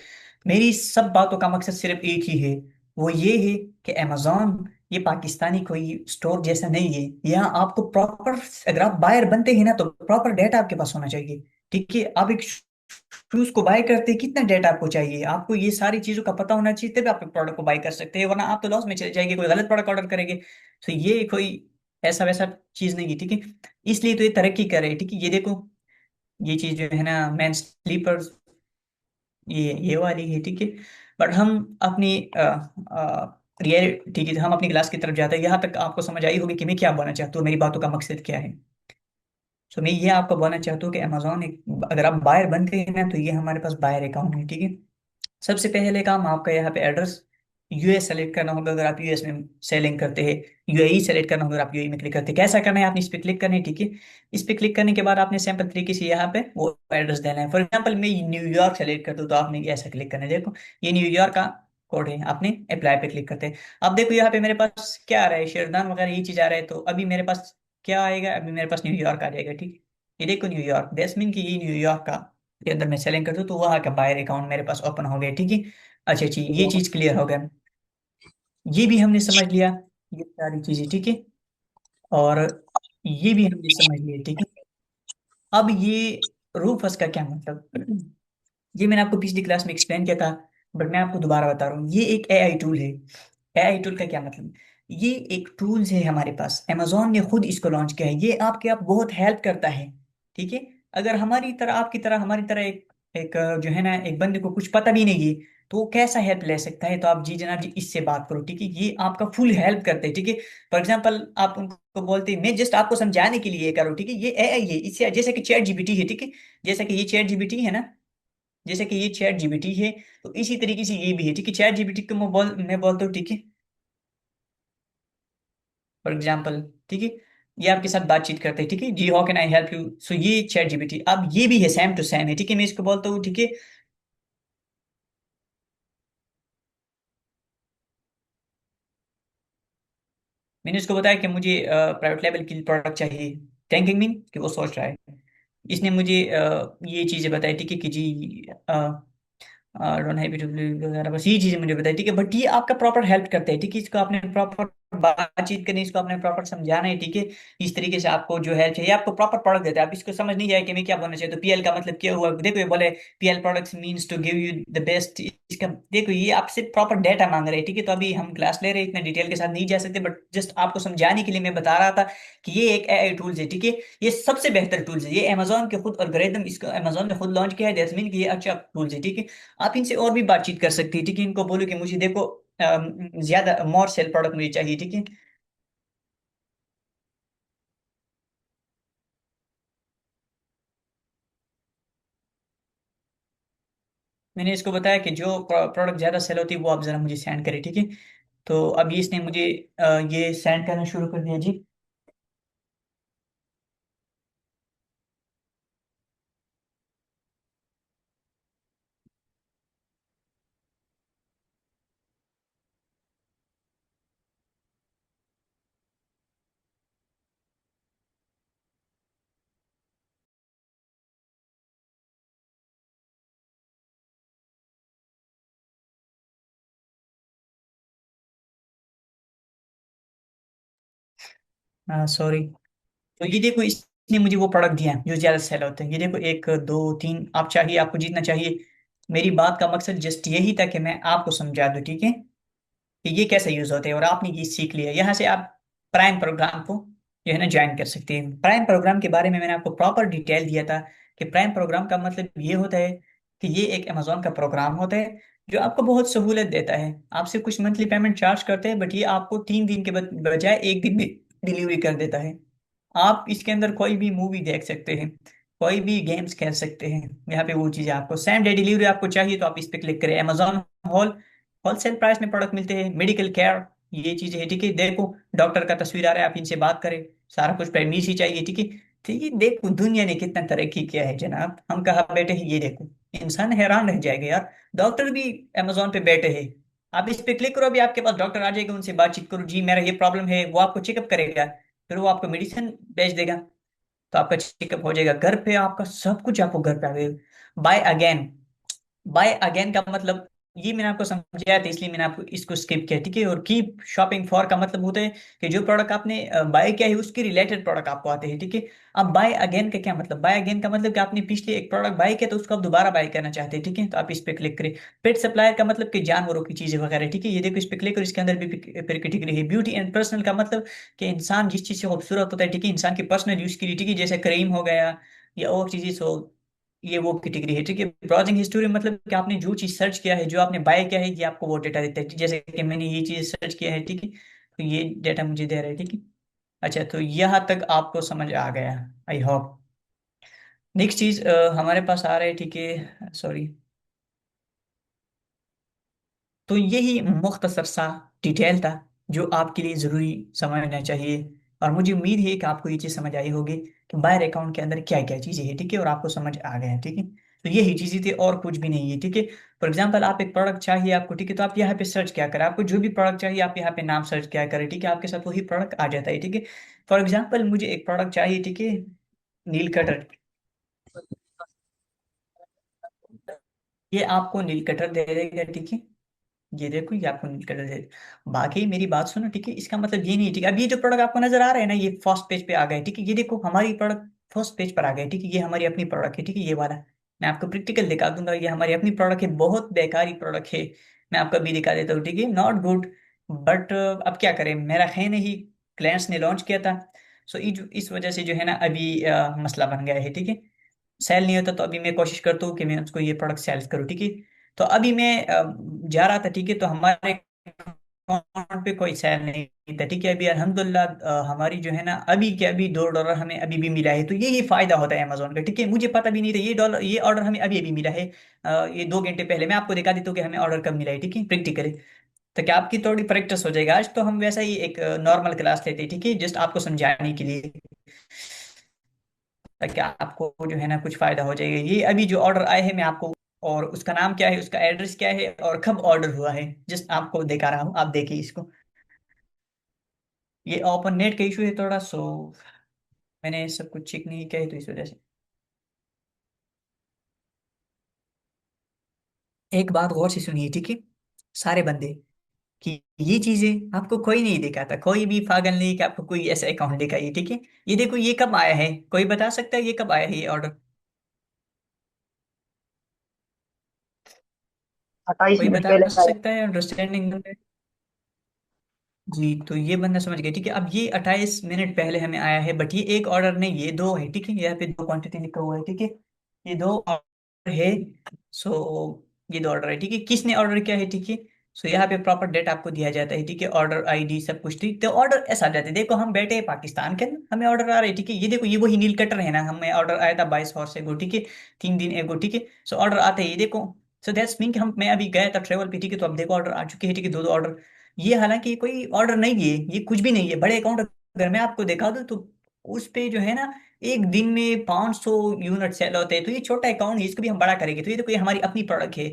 मेरी सब बातों का मकसद सिर्फ एक ही है, वो ये है कि अमेजोन ये पाकिस्तानी कोई स्टोर जैसा नहीं है। यहाँ आपको प्रॉपर, अगर आप बायर बनते हैं ना तो प्रॉपर डेटा आपके पास होना चाहिए। ठीक है, आप एक शूज को बाय करते हैं, कितना डेटा आपको चाहिए, आपको ये सारी चीजों का पता होना चाहिए, तभी आप प्रोडक्ट को बाय कर सकते हैं, वरना आप तो लॉस में चले जाएंगे, कोई गलत प्रोडक्ट ऑर्डर करेंगे। तो ये कोई ऐसा वैसा चीज नहीं है। ठीक है, इसलिए तो ये तरक्की कर रहे हैं। ठीक है, ये देखो, ये चीज जो है ना, मैन स्लीपर्स, ये वाली है। ठीक है, बट हम अपनी रियल, ठीक है, हम अपनी क्लास की तरफ जाते हैं। यहाँ तक आपको समझ आई होगी कि मैं क्या बोलना चाहता हूँ, मेरी बातों का मकसद क्या है। तो मैं ये आपको बोलना चाहता हूँ कि अमेजोन एक, अगर आप बायर बनते हैं ना तो ये हमारे पास बायर अकाउंट है। ठीक है, सबसे पहले काम आपका यहाँ पे एड्रेस यूएस सेलेक्ट करना होगा अगर आप यूएस में सेलिंग करते हैं। यूएई सेलेक्ट करना होगा अगर आप यूएई में क्लिक करते हैं। कैसा करना है, आपने इस पे क्लिक करना है। ठीक है, इस पे क्लिक करने के बाद आपने सिंपल तरीके से यहाँ पे वो एड्रेस देना है। फॉर एग्जांपल मैं न्यूयॉर्क सेलेक्ट करता हूँ तो आपने ऐसा क्लिक करना है। देखो, ये न्यूयॉर्क का कोड है, आपने अप्लाई पे क्लिक करते हैं। अब देखो यहाँ पे मेरे पास क्या आ रहा है, शेरदान वगैरह ये चीज आ रहा है, तो अभी मेरे पास क्या आएगा, अभी मेरे पास न्यूयॉर्क आ जाएगा। ठीक, ये देखो न्यूयॉर्क, दैट्स मीन कि ये न्यूयॉर्क का के अंदर मैं सेलिंग करता हूँ तो वहाँ का बायर अकाउंट मेरे पास ओपन हो गया। ठीक है, अच्छा जी, ये चीज क्लियर हो गया, ये भी हमने समझ लिया, ये सारी चीजें। ठीक है, और ये भी हमने समझ लिया। ठीक है, अब ये रूफस का क्या मतलब, ये मैंने आपको पिछली क्लास में एक्सप्लेन किया था, बट मैं आपको दोबारा बता रहा हूँ। ये एक एआई टूल है। एआई टूल का क्या मतलब, ये एक टूल्स है हमारे पास, अमेजोन ने खुद इसको लॉन्च किया है, ये आपके आप बहुत हेल्प करता है। ठीक है, अगर हमारी तरह, आपकी तरह, हमारी तरह एक एक जो है ना, एक बंदे को कुछ पता भी नहीं है तो वो कैसा हेल्प ले सकता है, तो आप जी जनाब जी इससे बात करो। ठीक है, ये आपका फुल हेल्प करते हैं। ठीक है, फॉर एग्जाम्पल आप उनको बोलते हैं मैं जस्ट आपको समझाने के लिए ये करूँ। ठीक है, ये एआई है, इससे जैसे कि चैट जीपीटी है। ठीक है, जैसे कि ये चैट जीपीटी है ना, जैसे कि ये चैट जीपीटी है, तो इसी तरीके से ये भी है। ठीक है, चैट जीपीटी को मैं बोलता हूँ। ठीक है, फॉर एग्जाम्पल, ठीक है, ये आपके साथ बातचीत करते हैं। ठीक है जी, how can I help you, so ये चैट जीपीटी, अब ये भी है सेम टू सेम है। ठीक है, मैं इसको बोलता हूँ। ठीक है, मैंने इसको बताया कि मुझे प्राइवेट लेवल की प्रोडक्ट चाहिए, थैंकिंग मीन कि वो सोच रहा है, इसने मुझे ये चीज़ें बताई। ठीक है कि जी डोंट हैव टू वगैरह, बस ये चीजें मुझे बताई। ठीक है, बट ये आपका प्रॉपर हेल्प करते हैं। ठीक है, इसको आपने प्रॉपर बातचीत करनी, इसको आपने प्रॉपर समझाना है। ठीक है, इस तरीके से आपको जो हेल्प चाहिए, आपको प्रॉपर प्रोडक्ट देता है। आप इसको समझ नहीं जाए कि मैं क्या बोलना चाहिए, तो पीएल का मतलब क्या हुआ, देखो ये बोले PL products means to give you the best, इसका देखो ये आपसे प्रॉपर डेटा मांग रहे हैं। ठीक है, तो अभी हम क्लास ले रहे हैं, इतने डिटेल के साथ नहीं जा सकते, बट जस्ट आपको समझाने के लिए मैं बता रहा था कि ये एक एआई टूल्स है। ठीक है, ये सबसे बेहतर टूल्स है, ये अमेजोन के खुद एल्गोरिदम, इसको अमेजोन ने खुद लॉन्च किया है, दैट्स मीन कि ये अच्छा टूल्स है। ठीक है, आप इनसे और भी बातचीत कर सकती है। ठीक है, इनको बोलो कि मुझे देखो ज्यादा मोर सेल प्रोडक्ट मुझे चाहिए। ठीक है, मैंने इसको बताया कि जो प्रोडक्ट ज्यादा सेल होती है वो आप जरा मुझे सेंड करें। ठीक है, तो अब इसने मुझे ये सेंड करना शुरू कर दिया जी। सॉरी, तो ये देखो इसने मुझे वो प्रोडक्ट दिया है जो ज्यादा सेल होते हैं। ये देखो, एक दो तीन, आप चाहिए, आपको जितना चाहिए। मेरी बात का मकसद जस्ट यही था कि मैं आपको समझा दूं। ठीक है, कि ये कैसे यूज होते हैं, और आपने ये सीख लिया, यहाँ से आप प्राइम प्रोग्राम को जो है ना ज्वाइन कर सकते हैं। प्राइम प्रोग्राम के बारे में मैंने आपको प्रॉपर डिटेल दिया था कि प्राइम प्रोग्राम का मतलब ये होता है कि ये एक अमेजोन का प्रोग्राम होता है जो आपको बहुत सहूलत देता है। आपसे कुछ मंथली पेमेंट चार्ज करते हैं, बट ये आपको 3 दिन के बजाय एक दिन में डिलीवरी कर देता है। आप इसके अंदर कोई भी मूवी देख सकते हैं, कोई भी गेम्स खेल सकते हैं, यहाँ पे वो चीज़ है। आपको सेम डे डिलीवरी आपको चाहिए तो आप इस पे क्लिक करें, अमेजोन होल होलसेल प्राइस में प्रोडक्ट मिलते हैं, मेडिकल केयर, ये चीजें है। ठीक है, देखो डॉक्टर का तस्वीर आ रहा है, आप इनसे बात करें, सारा कुछ प्राइवेसी चाहिए। ठीक है, ठीक है, देखो दुनिया ने कितना तरक्की किया है जनाब, हम कहाँ बैठे हैं, ये देखो, इंसान हैरान रह जाएगा यार, डॉक्टर भी अमेजोन पे बैठे हैं। आप इस पे क्लिक करो, अभी आपके पास डॉक्टर आ जाएगा, उनसे बातचीत करो, जी मेरा ये प्रॉब्लम है, वो आपको चेकअप करेगा, फिर वो आपको मेडिसिन भेज देगा, तो आपका चेकअप हो जाएगा घर पे, आपका सब कुछ आपको घर पे आ गएगा। बाय अगेन, बाय अगेन का मतलब ये मैंने आपको समझाया था, इसलिए मैंने आपको इसको स्किप किया, ठीक है। और कीप शॉपिंग फॉर का मतलब होता है कि जो प्रोडक्ट आपने बाय किया है उसके रिलेटेड प्रोडक्ट आपको आते हैं, ठीक है। अब बाय अगेन का क्या मतलब? बाय अगेन का मतलब कि आपने पिछले एक प्रोडक्ट बाय किया तो उसको आप दोबारा बाय करना चाहते हैं, ठीक है, तो आप इस पे क्लिक करें। पेट सप्लायर का मतलब कि जानवरों की चीजें वगैरह, ठीक है, ये देखो इस पे क्लिक करो, इसके अंदर भी फिर कैटेगरी है। ब्यूटी एंड पर्सनल का मतलब कि इंसान जिस चीज से खूबसूरत होता है, ठीक है, इंसान के पर्सनल यूज के लिए, ठीक है, जैसे क्रीम हो गया या और चीजें, सो ये वो कैटेगरी है, ठीक है। ब्राउजिंग हिस्ट्री मतलब कि आपने जो चीज सर्च किया है, जो आपने बाय किया है, ये आपको वो डेटा देता है, जैसे कि मैंने ये चीज सर्च किया है, ठीक है, तो ये डेटा मुझे दे रहा है, ठीक है। अच्छा, तो यहाँ तक आपको समझ आ गया, आई होप। नेक्स्ट चीज हमारे पास आ रहा है, ठीक है, सॉरी। तो यही मुख्तसर सा डिटेल था जो आपके लिए ज़रूरी समझना चाहिए, और मुझे उम्मीद है कि आपको ये चीज़ समझ आई होगी कि बायर अकाउंट के अंदर क्या क्या चीज़ें हैं, ठीक है, और आपको समझ आ गया है, ठीक है। तो यही चीज़ें थी और कुछ भी नहीं है, ठीक है। फॉर एग्जांपल आप एक प्रोडक्ट चाहिए आपको, ठीक है, तो आप यहाँ पे सर्च क्या करें, आपको जो भी प्रोडक्ट चाहिए आप यहाँ पे नाम सर्च क्या करें, ठीक है, आपके साथ वही प्रोडक्ट आ जाता है, ठीक है। फॉर एग्जाम्पल मुझे एक प्रोडक्ट चाहिए, ठीक है, नील कटर। ये आपको नील कटर दे देगा, ठीक है। ये देखो ये आपको नील कलर है। बाकी मेरी बात सुनो, ठीक है, इसका मतलब ये नहीं है, ठीक है। अब ये जो प्रोडक्ट आपको नजर आ रहा है ना, ये फर्स्ट पेज पे आ गए, ठीक है, ये देखो हमारी प्रोडक्ट फर्स्ट पेज पर आ गए, ठीक है, ये हमारी अपनी प्रोडक्ट है, ठीक है, ये वाला। मैं आपको प्रैक्टिकल दिखा दूंगा, ये हमारी अपनी प्रोडक्ट है, बहुत बेकारी प्रोडक्ट है। मैं आपको अभी दिखा देता हूँ, ठीक है, नॉट गुड। बट अब क्या करें, मेरा है नहीं, क्लाइंट्स ने लॉन्च किया था। सो इस वजह से जो है ना अभी मसला बन गया है, ठीक है। सेल नहीं होता तो अभी मैं कोशिश करता हूँ कि मैं उसको ये प्रोडक्ट सेल करूँ, ठीक है। तो अभी मैं जा रहा था, ठीक है, तो हमारे अकाउंट पे कोई सेल नहीं था, ठीक है। अभी अल्हम्दुलिल्लाह हमारी जो है ना अभी के अभी $2 हमें अभी भी मिला है, तो यही फायदा होता है अमेजोन का, ठीक है। मुझे पता भी नहीं था ये डॉलर, ये ऑर्डर हमें अभी अभी मिला है, ये 2 घंटे पहले। मैं आपको दिखा देता हूँ कि हमें ऑर्डर कब मिला है, ठीक है, प्रैक्टिकली। तो क्या आपकी थोड़ी प्रैक्टिस हो जाएगा, आज तो हम वैसा ही एक नॉर्मल क्लास लेते हैं, ठीक है, जस्ट आपको समझाने के लिए, ताकि आपको जो है ना कुछ फायदा हो जाएगा। ये अभी जो ऑर्डर आए हैं मैं आपको, और उसका नाम क्या है, उसका एड्रेस क्या है, और कब ऑर्डर हुआ है, जस्ट आपको दिखा रहा हूँ, आप देखिए इसको। ये ओपन नेट का इशू है थोड़ा, सो मैंने सब कुछ चेक नहीं किया है, तो इस वजह से एक बात गौर से सुनिए, ठीक है, सारे बंदे, कि ये चीजें आपको कोई नहीं दिखाता, कोई भी पागल नहीं कि आपको कोई ऐसा अकाउंट दिखाइए, ठीक है। ये देखो ये कब आया है, कोई बता सकता है ये कब आया है ये ऑर्डर? 28 कोई मिनट बता पहले आया। सकता है अंडरस्टैंडिंग? जी, तो ये बंदा समझ गया, ठीक है। अब ये 28 मिनट पहले हमें आया है, बट ये एक ऑर्डर नहीं, ये दो है, ठीक है, यहाँ पे दो क्वांटिटी लिखा हुआ है, ठीक है, ये दो ऑर्डर है। सो ये दो ऑर्डर है, ठीक है, किसने ऑर्डर किया है, ठीक है। सो यहाँ पे प्रॉपर डेट आपको दिया जाता है, ठीक है, ऑर्डर आईडी सब कुछ, ठीक। तो ऑर्डर ऐसा आ जाता है, देखो हम बैठे हैं पाकिस्तान के अंदर, हमें ऑर्डर आ रहा है, ठीक है, ये देखो ये वही नील कटर है ना, हमें ऑर्डर आया था 22 हॉर्स एगो, ठीक है, 3 दिन एगो, ठीक है। सो ऑर्डर आते हैं, ये देखो। सो दैट्स मीन कि हम, मैं अभी गया था ट्रेवल पे, ठीक है, तो अब देखो ऑर्डर आ चुके हैं, ठीक है, दो दो ऑर्डर। ये हालांकि कोई ऑर्डर नहीं है, ये कुछ भी नहीं है, बड़े अकाउंट अगर मैं आपको दिखा दूं तो उस पे जो है ना एक दिन में 500 यूनिट सेल होते हैं, तो ये छोटा अकाउंट है, इसको भी हम बड़ा करेंगे, तो ये तो कोई हमारी अपनी प्रोडक्ट है।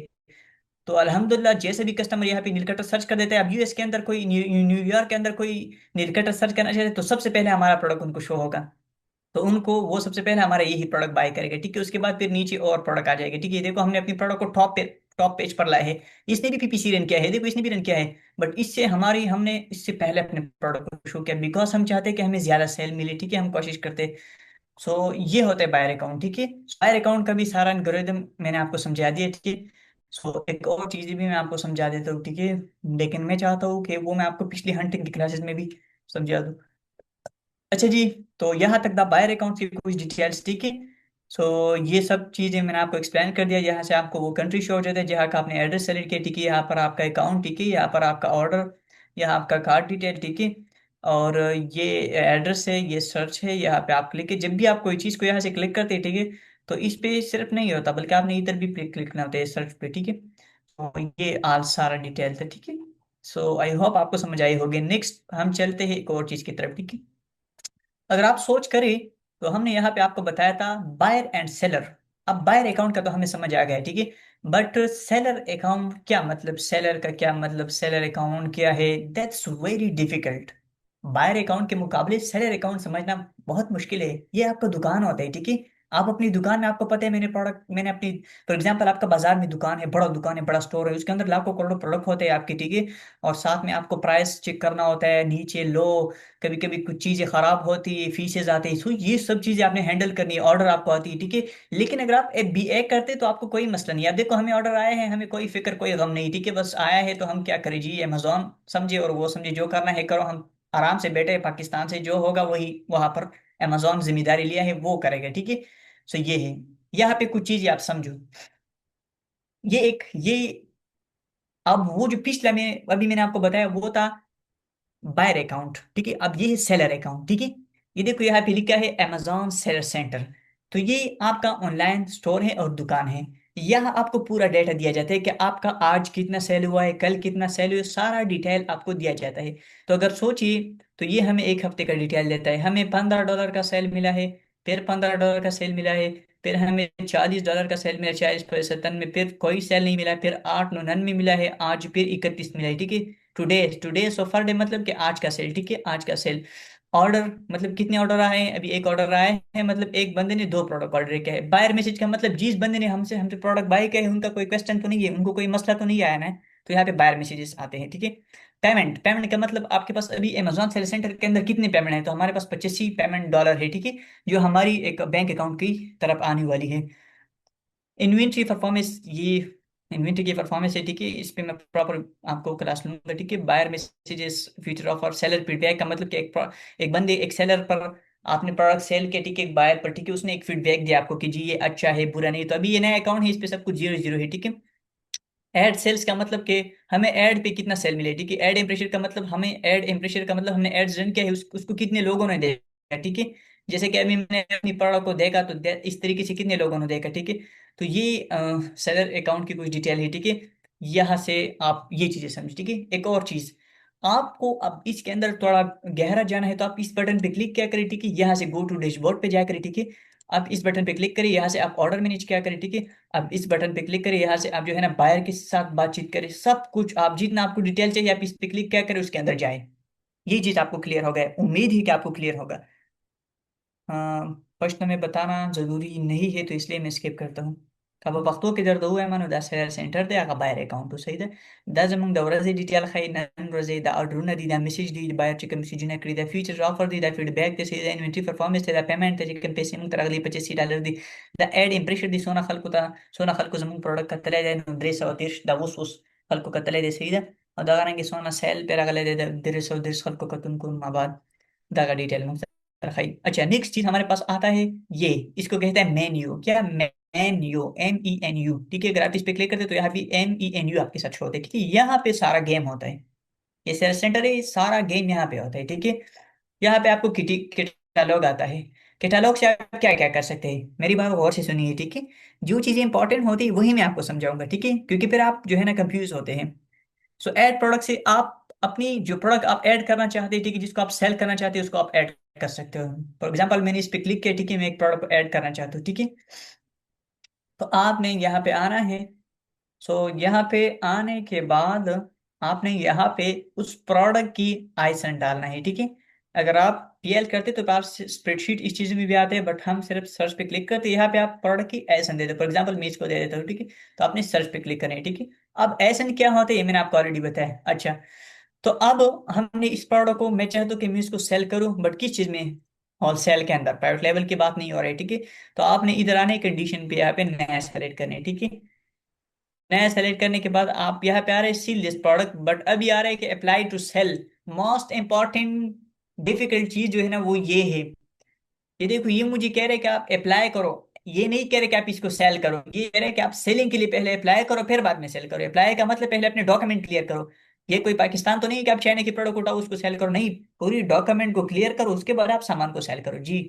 तो अल्हम्दुलिल्लाह जैसे भी कस्टमर यहाँ पे नीलकंठ सर्च कर देते हैं, अब यूएस के अंदर कोई, न्यूयॉर्क के अंदर कोई नीलकंठ सर्च करना चाहते हैं, तो सबसे पहले हमारा प्रोडक्ट उनको शो होगा, तो उनको वो सबसे पहले हमारा यही प्रोडक्ट बाय करेगा, ठीक है। उसके बाद फिर नीचे और प्रोडक्ट आ जाएगा, ठीक है, देखो हमने अपनी प्रोडक्ट को टॉप पेज पर लाया है। इसने भी पीपीसी रन किया है, देखो इसने भी रन किया है, बट इससे हमारी, हमने इससे पहले अपने प्रोडक्ट को शो किया, बिकॉज हम चाहते हैं कि हमें ज्यादा सेल मिले, ठीक है, हम कोशिश करते हैं। सो ये होता है बायर अकाउंट, ठीक है। बायर अकाउंट का भी सारा एल्गोरिदम मैंने आपको समझा दिया, ठीक है। सो एक और चीज भी मैं आपको समझा देता हूँ, ठीक है, लेकिन मैं चाहता हूँ कि वो मैं आपको पिछली हंटिंग की क्लासेस में भी समझा दूँ। अच्छा जी, तो यहाँ तक द बायर अकाउंट की कुछ डिटेल्स, ठीक है। सो ये सब चीज़ें मैंने आपको एक्सप्लेन कर दिया, यहाँ से आपको वो कंट्री शो हो जाता है जहाँ का आपने एड्रेस सेलेक्ट किया, ठीक है, यहाँ पर आपका अकाउंट, ठीक है, यहाँ पर आपका ऑर्डर, यहाँ आपका कार्ड डिटेल, ठीक है, और ये एड्रेस है, ये सर्च है, यहाँ पे आप क्लिक है, जब भी आप कोई चीज़ को यहाँ से क्लिक करते हैं, ठीक है, तो इस पे सिर्फ नहीं होता बल्कि आपने इधर भी क्लिक करना होता है सर्च पे, ठीक है। तो ये आज सारा डिटेल था, ठीक है। सो आई होप आपको समझ आई होगी। नेक्स्ट हम चलते हैं एक और चीज़ की तरफ, ठीक है। अगर आप सोच करें तो हमने यहाँ पे आपको बताया था बायर एंड सेलर। अब बायर अकाउंट का तो हमें समझ आ गया, ठीक है, बट सेलर अकाउंट क्या मतलब, सेलर का क्या मतलब, सेलर अकाउंट क्या है, that's very difficult. Buyer account के मुकाबले सेलर अकाउंट समझना बहुत मुश्किल है। ये आपका दुकान होता है, ठीक है, आप अपनी दुकान में, आपको पता है, मैंने अपनी, फॉर एग्जांपल आपका बाजार में दुकान है, बड़ा दुकान है, बड़ा स्टोर है, उसके अंदर लाखों करोड़ों प्रोडक्ट होते हैं आपके, ठीक है। और साथ में आपको प्राइस चेक करना होता है, नीचे लो, कभी कभी कुछ चीजें खराब होती है, फीसेज आते हैं, सो ये सब चीजें आपने हैंडल करनी है, ऑर्डर आपको आती है, ठीक है। लेकिन अगर आप BA करते तो आपको कोई मसला नहीं है। अब देखो, हमें ऑर्डर आए हैं, हमें कोई फिक्र कोई गम नहीं, ठीक है, बस आया है तो हम क्या करें जी, अमेजोन समझे और वो समझे, जो करना है करो, हम आराम से बैठे पाकिस्तान से जो होगा वही वहां पर अमेजोन जिम्मेदारी लिया है वो करेगा, ठीक है। सो ये है, यहाँ पे कुछ चीजें आप समझो। ये अब वो जो पिछला में अभी मैंने आपको बताया वो था बायर अकाउंट, ठीक है। अब ये है सेलर अकाउंट, ठीक है। ये देखो यहाँ पे लिखा है अमेजोन सेलर सेंटर। तो ये आपका ऑनलाइन स्टोर है और दुकान है। यहाँ आपको पूरा डेटा दिया जाता है कि आपका आज कितना सेल हुआ है, कल कितना सेल हुआ है, सारा डिटेल आपको दिया जाता है। तो अगर सोचिए, तो ये हमें एक हफ्ते का डिटेल देता है, हमें $15 का सेल मिला है, फिर $15 का सेल मिला है, फिर हमें $40 का सेल मिला, 40 में, फिर कोई सेल नहीं मिला, फिर 8.99 मिला है, आज फिर 31 मिला है, ठीक है। टुडे टुडे सो फर डे, मतलब कि आज का सेल, ठीक है, आज का सेल। ऑर्डर मतलब कितने ऑर्डर आए हैं, अभी एक ऑर्डर आया है, मतलब एक बंदे ने 2 प्रोडक्ट ऑर्डर किया है। बायर मैसेज का मतलब जिस बंदे ने हमसे हमसे प्रोडक्ट बाय किया है उनका कोई क्वेश्चन तो नहीं है, उनको कोई मसला तो नहीं आया ना। तो यहाँ पे बायर मैसेजेस आते हैं, ठीक है। पेमेंट पेमेंट का मतलब आपके पास अभी अमेजोन सेल सेंटर के अंदर कितने पेमेंट है, तो हमारे पास 85 पेमेंट डॉलर है, ठीक है, जो हमारी एक बैंक अकाउंट की तरफ आने वाली है। इन्वेंट्री परफॉर्मेंस, ये इन्वेंट्री की परफॉर्मेंस है, ठीक है, इस पे मैं प्रॉपर आपको क्लास लूंगा, ठीक है। बायर मैसेजेस, फ्यूचर ऑफ और सेलर फीडबैक का मतलब कि एक बंदे, एक सेलर पर आपने प्रोडक्ट सेल किया, ठीक है, एक बायर पर, ठीक है, उसने एक फीडबैक दिया आपको कि जी ये अच्छा है, बुरा नहीं। तो अभी ये नया अकाउंट है, इस पे सब कुछ 0 0 है, ठीक है। एड सेल्स का मतलब कि हमें एड पे कितना सेल मिले, ठीक है। एड इम्प्रेशन का मतलब हमें एड इम्प्रेशन का मतलब हमने एड्स रन किया है, उसको कितने लोगों ने देखा, ठीक है। जैसे कि अभी मैंने अपनी प्रोडक्ट को देखा तो इस तरीके से कितने लोगों ने देखा, ठीक है। तो ये सेलर अकाउंट की कुछ डिटेल है, ठीक है। यहाँ से आप ये चीजें समझ, ठीक है। एक और चीज, आपको अब इसके अंदर थोड़ा गहरा जाना है तो आप इस बटन पे क्लिक क्या करें, ठीक है, यहाँ से गो टू डैशबोर्ड पे जाकर, ठीक है। आप इस बटन पे क्लिक करिए, यहाँ से आप ऑर्डर मैनेज क्या करें, ठीक है। अब इस बटन पे क्लिक करिए, यहाँ से आप जो है ना बायर के साथ बातचीत करें, सब कुछ आप जितना आपको डिटेल चाहिए आप इस पे क्लिक क्या करें, उसके अंदर जाए। ये चीज आपको क्लियर हो गया, उम्मीद है कि आपको क्लियर होगा। प्रश्न में बताना जरूरी नहीं है तो इसलिए मैं स्किप करता हूँ। Cada factor que der do emano da ser center de aga bayar account to say da zamung da wrazi detail khay nan wrazi da orduna di da message di bayar chicken message na kri da feature offer di da feedback de say da inventory performance da payment da chicken पैसे mung taragli $85 di da ad impression di sona khalku zamung product ka tale da no dress और dirsh da us khalku ka tale de say da और da garange sona sell पे रगले दे dress और dirsh khalku ka तुमको माबाद da का detail mung रखाई। अच्छा, next चीज हमारे पास आता है, ये इसको कहते हैं मेन्यू। क्या? मेन्यू, MENU, ठीक है। अगर आप इस पे क्लिक करते हैं तो यहाँ पे MENU आपके साथ शो होता है, ठीक है। यहाँ पे सारा गेम होता है, ये सेल्स सेंटर है, सारा गेम यहाँ पे होता है, ठीक है। यहाँ पे आपको कैटलॉग आता है। कैटलॉग से आप क्या क्या कर सकते हैं, मेरी बात गौर से सुनिए, ठीक है। जो चीजें इंपॉर्टेंट होती है वही मैं आपको समझाऊंगा, ठीक है, क्योंकि फिर आप जो है ना कंफ्यूज होते हैं। सो ऐड प्रोडक्ट से आप अपनी जो प्रोडक्ट आप ऐड करना चाहते हैं, ठीक है, जिसको आप सेल करना चाहते हैं उसको आप ऐड कर सकते हो। फॉर एग्जांपल मैंने इस पे क्लिक किया, ठीक है, मैं एक प्रोडक्ट ऐड करना चाहता हूँ, ठीक है। तो आपने यहाँ पे आना है। सो यहाँ पे आने के बाद आपने यहाँ पे उस प्रोडक्ट की आइसन डालना है, ठीक है। अगर आप PL करते तो आप स्प्रेडशीट इस चीज में भी आते हैं, बट हम सिर्फ सर्च पे क्लिक करते हैं। यहाँ पे आप प्रोडक्ट की आइसन दे दो, फॉर एग्जांपल मैं इसको दे देता हूँ, ठीक है। तो आपने सर्च पे क्लिक करना है, ठीक है। अब आइसन क्या होता है ये मैंने आपको ऑलरेडी बताया। अच्छा, तो अब हमने इस प्रोडक्ट को, मैं चाहता हूँ कि मैं इसको सेल करूँ, बट किस चीज में? होलसेल के अंदर, प्राइवेट लेवल की बात नहीं हो रही है, ठीक है। तो आपने इधर आने कंडीशन पे यहाँ पे नया सेलेक्ट करना है, ठीक है। नया सेलेक्ट करने के बाद आप यहाँ पे आ रहे हैं सील दिस प्रोडक्ट, बट अभी आ रहा है कि apply to sell. Most important difficult चीज जो है ना वो ये है, ये देखो, ये मुझे कह रहे हैं कि आप अप्लाई करो, ये नहीं कह रहे कि आप इसको सेल करो, ये कह रहे हैं कि आप सेलिंग के लिए पहले अप्लाई करो फिर बाद में सेल करो। अप्लाई का मतलब पहले अपने डॉक्यूमेंट क्लियर करो। ये कोई पाकिस्तान तो नहीं है कि आप चाइना की प्रोडक्ट उठाओ उसको सेल करो, नहीं, पूरी डॉक्यूमेंट को क्लियर करो उसके बाद आप सामान को सेल करो जी।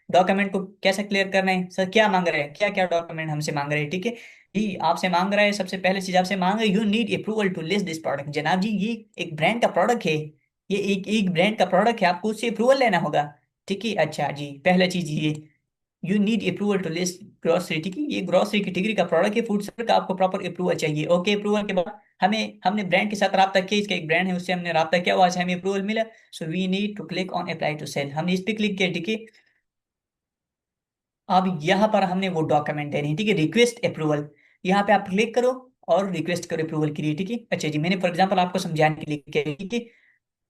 डॉक्यूमेंट को कैसे क्लियर करना है सर, क्या मांग रहे हैं, क्या क्या डॉक्यूमेंट हमसे मांग रहे हैं, ठीक है जी। आपसे मांग रहा है, सबसे पहले चीज आपसे मांग रहा है, you need approval to list this product. जनाब जी, ये एक ब्रांड का प्रोडक्ट है, ये एक ब्रांड का प्रोडक्ट है, आपको उससे अप्रूवल लेना होगा, ठीक है। अच्छा जी, पहला चीज ये, you need approval to list grocery, ठीक है। ये ग्रोसरी कैटेगरी का प्रोडक्ट है, फूड सेक्टर का, आपको प्रॉपर अप्रूवल चाहिए। ओके, अप्रूवल के बाद हमने ब्रांड के साथ रब्ता किया, इसका एक ब्रांड है उससे हमने रब्ता किया, वहां से हमें अप्रूवल मिला। So we need to click on apply to sell, हमने इस पे क्लिक किया, ठीक है। अब यहाँ पर हमने वो डॉक्यूमेंट देने हैं, ठीक है, रिक्वेस्ट अप्रूवल। यहाँ पे आप क्लिक करो और रिक्वेस्ट करो अप्रूवल के लिए, ठीक है। अच्छा जी, मैंने फॉर एग्जांपल आपको समझाने के लिए किया है, ठीक है।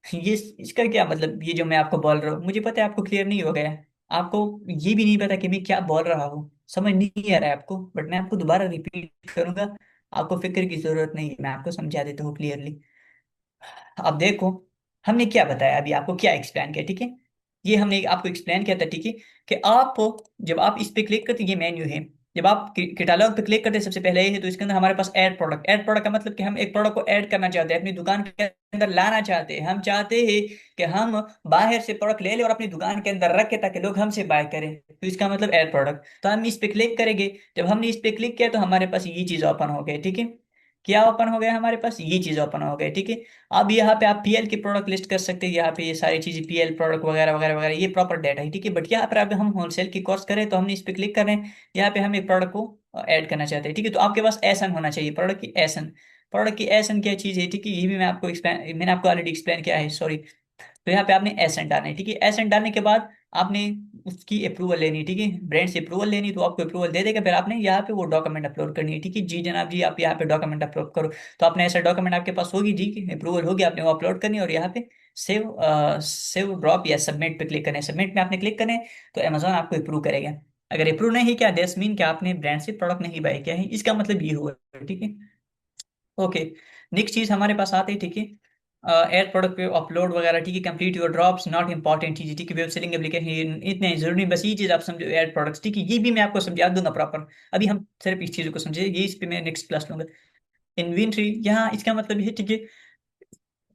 ये इसका क्या मतलब, ये जो मैं आपको बोल रहा हूँ मुझे पता है आपको क्लियर नहीं हो गया है, आपको ये भी नहीं पता कि मैं क्या बोल रहा हूँ, समझ नहीं आ रहा है आपको, बट मैं आपको दोबारा रिपीट करूंगा। आपको फिक्र की जरूरत नहीं है, मैं आपको समझा देता हूँ क्लियरली। अब देखो, हमने क्या बताया अभी, आपको क्या एक्सप्लेन किया, ठीक है। ये हमने आपको एक्सप्लेन किया था, ठीक है, कि आप जब आप इस पे क्लिक करते, ये मेन्यू है, जब आप कैटलॉग पे क्लिक करते हैं सबसे पहले ये है, तो इसके अंदर हमारे पास ऐड प्रोडक्ट का मतलब कि हम एक प्रोडक्ट को ऐड करना चाहते हैं, अपनी दुकान के अंदर लाना चाहते हैं। हम चाहते हैं कि हम बाहर से प्रोडक्ट ले लें और अपनी दुकान के अंदर रख के ताकि लोग हमसे बाय करें, तो इसका मतलब ऐड प्रोडक्ट। तो हम इस पे क्लिक करेंगे, जब हमने इस पे क्लिक किया तो हमारे पास ये चीज ओपन हो गई, ठीक है। क्या ओपन हो गया हमारे पास, ये चीज ओपन हो गई, ठीक है। अब यहाँ पे आप पीएल की प्रोडक्ट लिस्ट कर सकते हैं, यहाँ पे ये सारी चीजें पीएल प्रोडक्ट वगैरह वगैरह वगैरह, ये प्रॉपर डाटा है, ठीक है। बट यहाँ पर अब हम होलसेल की कोर्स करें तो हमने इस पे क्लिक कर रहे हैं, यहाँ पे हम एक प्रोडक्ट को ऐड करना चाहते हैं, ठीक है। तो आपके पास एसन होना चाहिए, प्रोडक्ट की एसन। प्रोडक्ट की एसन क्या चीज है, ठीक है, ये भी मैं आपको एक्सप्लेन, मैंने आपको ऑलरेडी एक्सप्लेन किया है, सॉरी। तो यहाँ पे आपने एसेंट डालना है, ठीक है। एसेंट डालने के बाद आपने उसकी अप्रूवल लेनी है, ठीक है, ब्रांड से अप्रूवल लेनी है, तो आपको अप्रूवल दे देगा, फिर आपने यहाँ पे वो डॉक्यूमेंट अपलोड करनी है, ठीक है जी जनाब जी, आप यहाँ पे डॉक्यूमेंट अपलोड करो। तो आपने ऐसा डॉक्यूमेंट आपके पास होगी जी की अप्रूवल होगी, आपने वो अपलोड करनी है, और यहाँ पे सेव ड्रॉप या सबमिट पे क्लिक करना है। सबमिट में आपने क्लिक करना है तो अमेजोन आपको अप्रूव करेगा। अगर अप्रूव नहीं क्या, दैट्स मीन कि आपने ब्रांड से प्रोडक्ट नहीं बाय किया है, इसका मतलब ये हुआ, ठीक है। ओके, नेक्स्ट चीज हमारे पास आते हैं, ठीक है, एड प्रोडक्ट पे अपलोड वगैरह, ठीक है, complete your drops not important चीज, ठीक है, वेब सेलिंग एप्लीकेशन इतने जरूरी नहीं, बस ये चीज आप समझो एड प्रोडक्ट्स, ठीक है, ये भी मैं आपको समझा दूंगा प्रॉपर। अभी हम सिर्फ इस चीज को समझे, ये इस पे मैं नेक्स्ट क्लास लूंगा। इन्वेंट्री, यहाँ इसका मतलब ये है, ठीक है,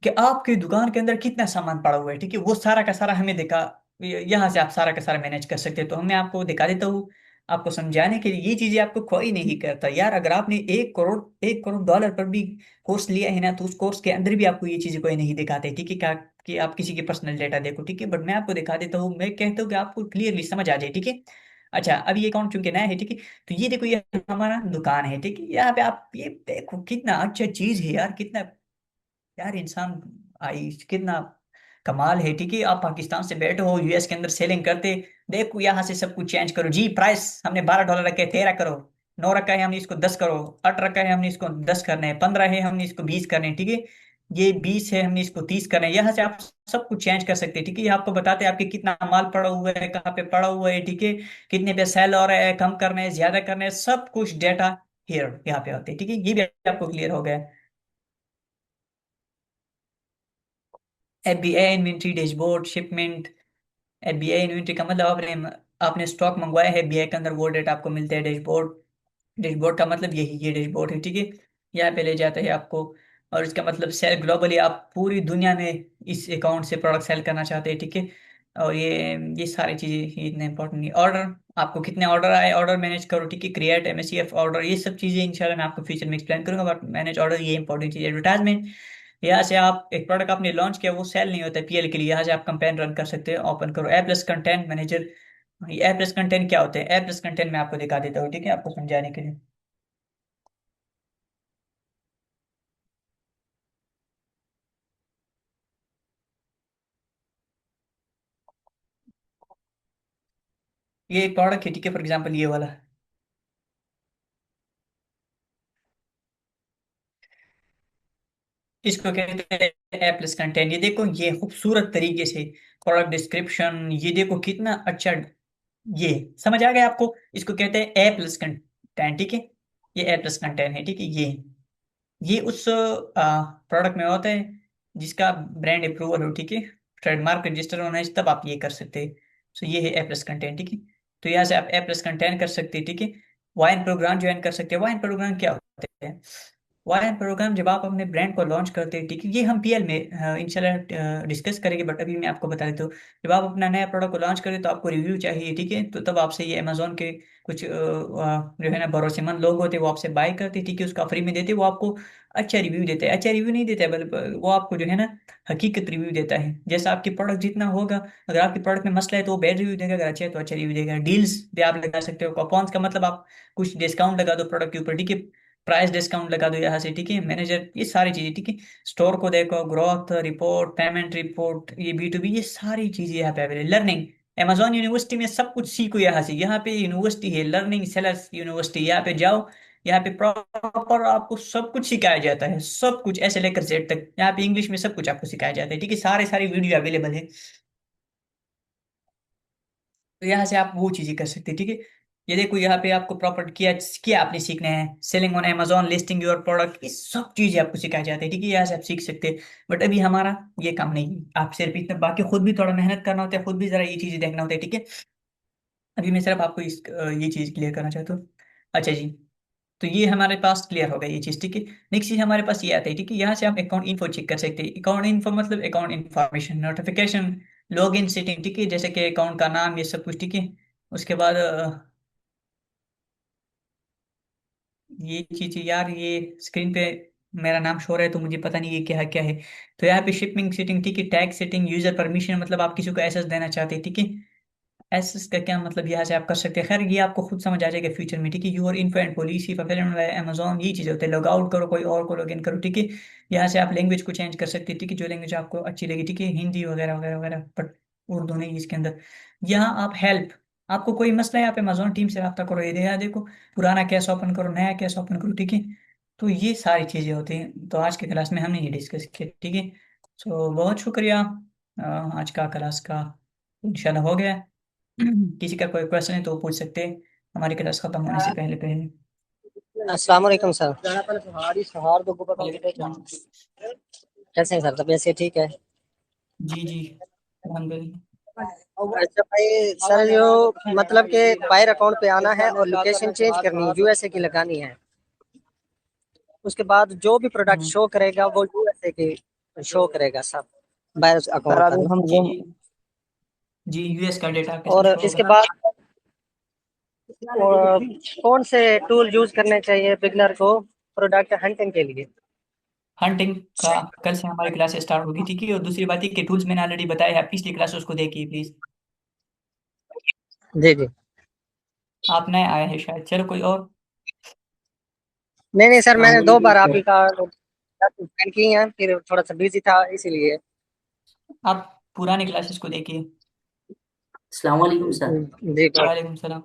कि आपकी दुकान के अंदर कितना सामान पड़ा हुआ है, ठीक है, वो सारा का सारा हमें देखा, यहाँ से आप सारा का सारा मैनेज कर सकते हैं। तो मैं आपको दिखा देता हूँ, आपको समझाने के लिए, ये चीजें आपको कोई नहीं करता यार। अगर आपने 1 करोड़ 1 करोड़ डॉलर पर भी कोर्स लिया है ना, तो उस कोर्स के अंदर भी आपको ये चीजें कोई नहीं दिखाते, ठीक है, क्या कि आप किसी के पर्सनल डेटा देखो, ठीक है। बट मैं आपको दिखा देता हूँ, मैं कहता हूँ कि आपको क्लियरली समझ आ जाए, ठीक है। अच्छा, अब ये अकाउंट चूंकि नया है, ठीक है, तो ये देखो, ये हमारा दुकान है, ठीक है, यहाँ पे आप ये देखो कितना अच्छा चीज है यार, कितना यार इंसान आई, कितना कमाल है, ठीक है। आप पाकिस्तान से बैठे हो, यूएस के अंदर सेलिंग करते, देखो यहाँ से सब कुछ चेंज करो जी, प्राइस हमने $12 रखे, 13 करो, 9 रखा है हमने इसको 10 करो, 8 रखा है हमने इसको 10 करने हैं, 15 है हमने इसको 20 करने हैं, ठीक है, ये 20 है हमने इसको 30 करने हैं। यहाँ से आप सब कुछ चेंज कर सकते हैं, ठीक है। ये आपको बताते हैं आपके कितना माल पड़ा हुआ है, कहाँ पे पड़ा हुआ है, ठीक है, कितने पे सेल हो रहा है, कम करना है ज्यादा करना है, सब कुछ डेटा हियर यहाँ पे होते हैं, ठीक है, ये भी आपको क्लियर हो गया। FBI inventory dashboard shipment, FBI inventory का मतलब आपने आपने स्टॉक मंगवाया है एफबीआई के अंदर, वो डेटा आपको मिलता है। डैशबोर्ड, डैशबोर्ड का मतलब यही ये डैशबोर्ड है, ठीक है, यहाँ पे ले जाता है आपको। और इसका मतलब सेल ग्लोबली, आप पूरी दुनिया में इस अकाउंट से प्रोडक्ट सेल करना चाहते हैं, ठीक है। और ये सारी चीज़ें इतने इंपॉर्टेंट नहीं। ऑर्डर, आपको कितने ऑर्डर आए, ऑर्डर मैनेज करो, ठीक है, क्रिएट एमएससीएफ ऑर्डर, ये सब चीज़ें इंशाल्लाह मैं आपको फ्यूचर में एक्सप्लेन करूंगा, बट मैनेज ऑर्डर ये इंपॉर्टेंट चीज़। एडवर्टाइजमेंट, यहाँ से आप एक प्रोडक्ट आपने लॉन्च किया, वो सेल नहीं होता पीएल के लिए, यहाँ से आप कंपेन रन कर सकते हैं। ओपन करो ए प्लस कंटेंट मैनेजर। ये ए प्लस कंटेंट क्या होते हैं, ए प्लस कंटेंट मैं आपको दिखा देता हूँ, ठीक है, आपको समझाने के लिए। ये एक प्रोडक्ट है, ठीक है, फॉर एग्जाम्पल ये वाला, इसको कहते हैं ए प्लस कंटेंट। ये देखो, ये खूबसूरत तरीके से प्रोडक्ट डिस्क्रिप्शन, ये देखो कितना अच्छा, ये समझ आ गया आपको, इसको कहते हैं ए प्लस कंटेंट, ठीक है, ये ए प्लस कंटेंट है, ठीक है। ये उस प्रोडक्ट में होता है जिसका ब्रांड अप्रूवल हो, ठीक है, ट्रेडमार्क रजिस्टर होना है, तब आप ये कर सकते हैं। सो ये है ए प्लस कंटेंट, ठीक है। तो यहाँ से आप ए प्लस कंटेंट कर सकते हैं, ठीक है। वाइन प्रोग्राम ज्वाइन कर सकते हैं। वाइन प्रोग्राम क्या होते हैं, वाइन प्रोग्राम जब आप अपने ब्रांड को लॉन्च करते हैं, ठीक है, ये हम पीएल में इंशाल्लाह डिस्कस करेंगे, बट अभी मैं आपको बता देता हूँ। जब आप अपना नया प्रोडक्ट को लॉन्च करें तो आपको रिव्यू चाहिए, ठीक है, तो तब आपसे ये अमेजोन के कुछ जो है ना भरोसेमंद लोग होते हैं, वो आपसे बाय करते हैं, ठीक है, उसका फ्री में देते हैं, वो आपको अच्छा रिव्यू देते हैं। अच्छा रिव्यू नहीं देता है, बल्कि वो आपको जो है ना हकीकत रिव्यू देता है, जैसा आपकी प्रोडक्ट जितना होगा। अगर आपके प्रोडक्ट में मसला है तो वो बैड रिव्यू देगा, अगर अच्छा है तो अच्छा रिव्यू देगा। डील्स भी आप लगा सकते हो, कॉपन्स का मतलब आप कुछ डिस्काउंट लगा दो प्रोडक्ट के ऊपर, ठीक है, प्राइस डिस्काउंट लगा दो यहाँ से, ठीक है। मैनेजर, ये सारी चीजें, ठीक है। स्टोर को देखो, ग्रोथ रिपोर्ट, पेमेंट रिपोर्ट, ये बी टू बी, ये सारी चीजें यहाँ पे अवेलेबल। लर्निंग, अमेजोन यूनिवर्सिटी में सब कुछ सीखो यहाँ से। यहाँ पे यूनिवर्सिटी है, लर्निंग सेलर्स यूनिवर्सिटी। यहाँ पे जाओ, यहाँ पे प्रॉपर आपको सब कुछ सिखाया जाता है, सब कुछ ऐसे लेकर जेड तक। यहाँ पे इंग्लिश में सब कुछ आपको सिखाया जाता है, ठीक है। सारे सारी वीडियो अवेलेबल है, तो यहाँ से आप वो चीजें कर सकते हैं, ठीक है। ये देखो यहाँ पे आपको प्रॉपर किया क्या आपने सीखना है, selling on Amazon, listing your product, ये सब चीजें आपको सिखाई जाती है, ठीक है। यहाँ से आप सीख सकते हैं। बट अभी हमारा ये काम नहीं है, आप सिर्फ इतना, बाकी खुद भी थोड़ा मेहनत करना होता है, खुद भी जरा ये चीजें देखना होता है, ठीक है। अभी मैं सिर्फ आपको ये चीज क्लियर करना चाहता हूँ। अच्छा जी, तो ये हमारे पास क्लियर हो गया ये चीज, ठीक है। नेक्स्ट चीज हमारे पास ये आता है, ठीक है। यहाँ से आप अकाउंट इन्फो चेक कर सकते हैं। अकाउंट इन्फो मतलब account information, notification, log in setting, ठीक है, जैसे कि अकाउंट का नाम, ये सब कुछ, ठीक है। उसके बाद ये चीज यार, ये स्क्रीन पे मेरा नाम शो रहा है तो मुझे पता नहीं ये क्या क्या है। तो यहाँ पे शिपिंग सेटिंग, ठीक है, टैग सेटिंग, यूजर परमिशन, मतलब आप किसी को एक्सेस देना चाहते हैं, ठीक है। एस का क्या मतलब, यहाँ से आप कर सकते हैं। खैर ये आपको खुद समझ आ जाएगा फ्यूचर में, ठीक है। Your info and policy fulfilment by Amazon, ये चीज़ होते हैं। लॉग आउट करो, कोई और को लॉग इन करो, ठीक है। यहाँ से आप लैंग्वेज को चेंज कर सकते हैं, ठीक है, जो लैंग्वेज आपको अच्छी लगी, ठीक है, हिंदी वगैरह वगैरह वगैरह, बट उर्दू नहीं इसके अंदर। यहाँ आप हेल्प, आपको कोई मसला है आप अमेजोन टीम से रब्ता करो, ये यहाँ देखो, पुराना कैश ओपन करो, नया कैश ओपन करो, ठीक है। तो ये सारी चीज़ें होती हैं। तो आज के क्लास में हमने ये डिस्कस किया, ठीक है। सो बहुत शुक्रिया। आज का क्लास का इंशाल्लाह हो गया। किसी का कोई क्वेश्चन है तो वो पूछ सकते हैं हमारी क्लास खत्म होने से पहले पहले। अस्सलाम वालेकुम सर। वालेकुम। कैसे हैं सर, तबीयत से ठीक है? जी जी, अल्हम्दुलिल्लाह। अच्छा भाई सर, जो मतलब कि बायर अकाउंट पे आना है और लोकेशन चेंज करनी है, यूएसए की लगानी है। उसके बाद जो भी प्रोडक्ट हम्म, शो करेगा वो यूएसए की शो करेगा सब, बायर अकाउंट पर ना। जी जी जी, यूएस का डेटा आपके साथ और शो इसके होगा। बाद और कौन से टूल यूज करने चाहिए बिगनर को प्रोडक्ट हंटिंग के लिए? हंटिंग का कल से हमारी क्लास स्टार्ट होगी, ठीक है। और दूसरी बात है कि टूल्स मैंने ऑलरेडी बताया है, पिछली क्लास उसको देखिए प्लीज। जी जी। आप नए आए हैं शायद, चलो कोई और। नहीं नहीं सर, मैंने दो अस्सलामुअलैकुम बार आप सर। ही का ज्वाइन की है, फिर थोड़ा सा बिजी था इसीलिए। आप पुरानी क्लासेस को देखिए। अस्सलाम वालेकुम सर। जी वालेकुम सलाम।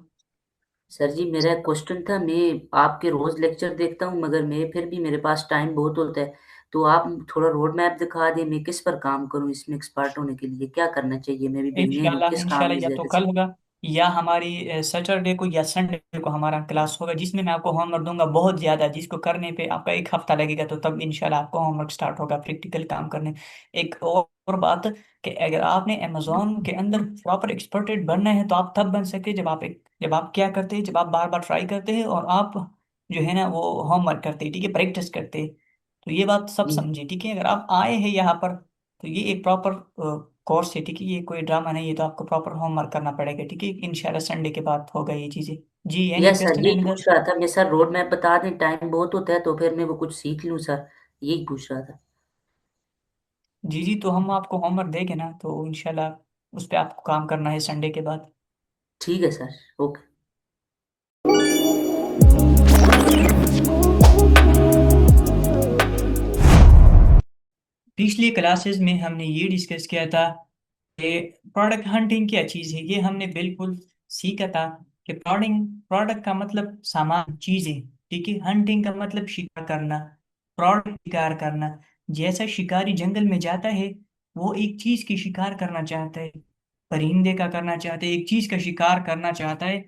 सर जी मेरा एक क्वेश्चन था। मैं आपके रोज लेक्चर देखता हूँ मगर मैं फिर भी मेरे पास टाइम बहुत होता है, तो आप थोड़ा रोड मैप दिखा दें। मैं किस पर काम करूँ इसमें एक्सपर्ट होने के लिए, क्या करना चाहिए? मैं भी बिगिनर हूँ, इंशाल्लाह किस काम इंशाल्लाह, में या तो ज्यादा कल से। होगा या हमारी सैटरडे को या संडे को हमारा क्लास होगा, जिसमें मैं आपको होमवर्क दूंगा बहुत ज्यादा, जिसको करने पे आपका एक हफ्ता लगेगा। तो तब इंशाल्लाह आपको होमवर्क स्टार्ट होगा, प्रैक्टिकल काम करने। एक और बात, कि अगर आपने अमेजोन के अंदर प्रॉपर एक्सपर्टेड बनना है तो आप तब बन सकते हैं जब आप क्या करते हैं, जब आप बार बार ट्राई करते हैं और आप जो है ना वो होमवर्क करते हैं, ठीक है, प्रैक्टिस करते हैं। तो ये बात सब जी समझिए, ठीक है। अगर आप आए हैं यहाँ पर तो ये एक प्रॉपर कोर्स है, ठीक है, ये कोई ड्रामा नहीं है। तो आपको प्रॉपर होमवर्क करना पड़ेगा, ठीक है। इंशाल्लाह संडे के बाद होगा ये चीजें। जी, एनी यस सर, क्वेश्चन यही एनी? पूछ रहा था मैं। सर रोड मैप बता दें, टाइम बहुत होता है तो फिर मैं वो कुछ सीख लूँ सर, यही पूछ रहा था। जी जी, तो हम आपको होमवर्क देंगे ना, तो इंशाल्लाह उस पर आपको काम करना है संडे के बाद। ठीक है सर, ओके। पिछली क्लासेस में हमने ये डिस्कस किया था कि प्रोडक्ट हंटिंग क्या चीज़ है। ये हमने बिल्कुल सीखा था कि प्रोडक्ट का मतलब सामान, चीज़ें, ठीक है। हंटिंग का मतलब शिकार करना, प्रोडक्ट शिकार करना। जैसा शिकारी जंगल में जाता है, वो एक चीज़ की शिकार करना चाहता है, परिंदे का करना चाहता है, एक चीज़ का शिकार करना चाहता है।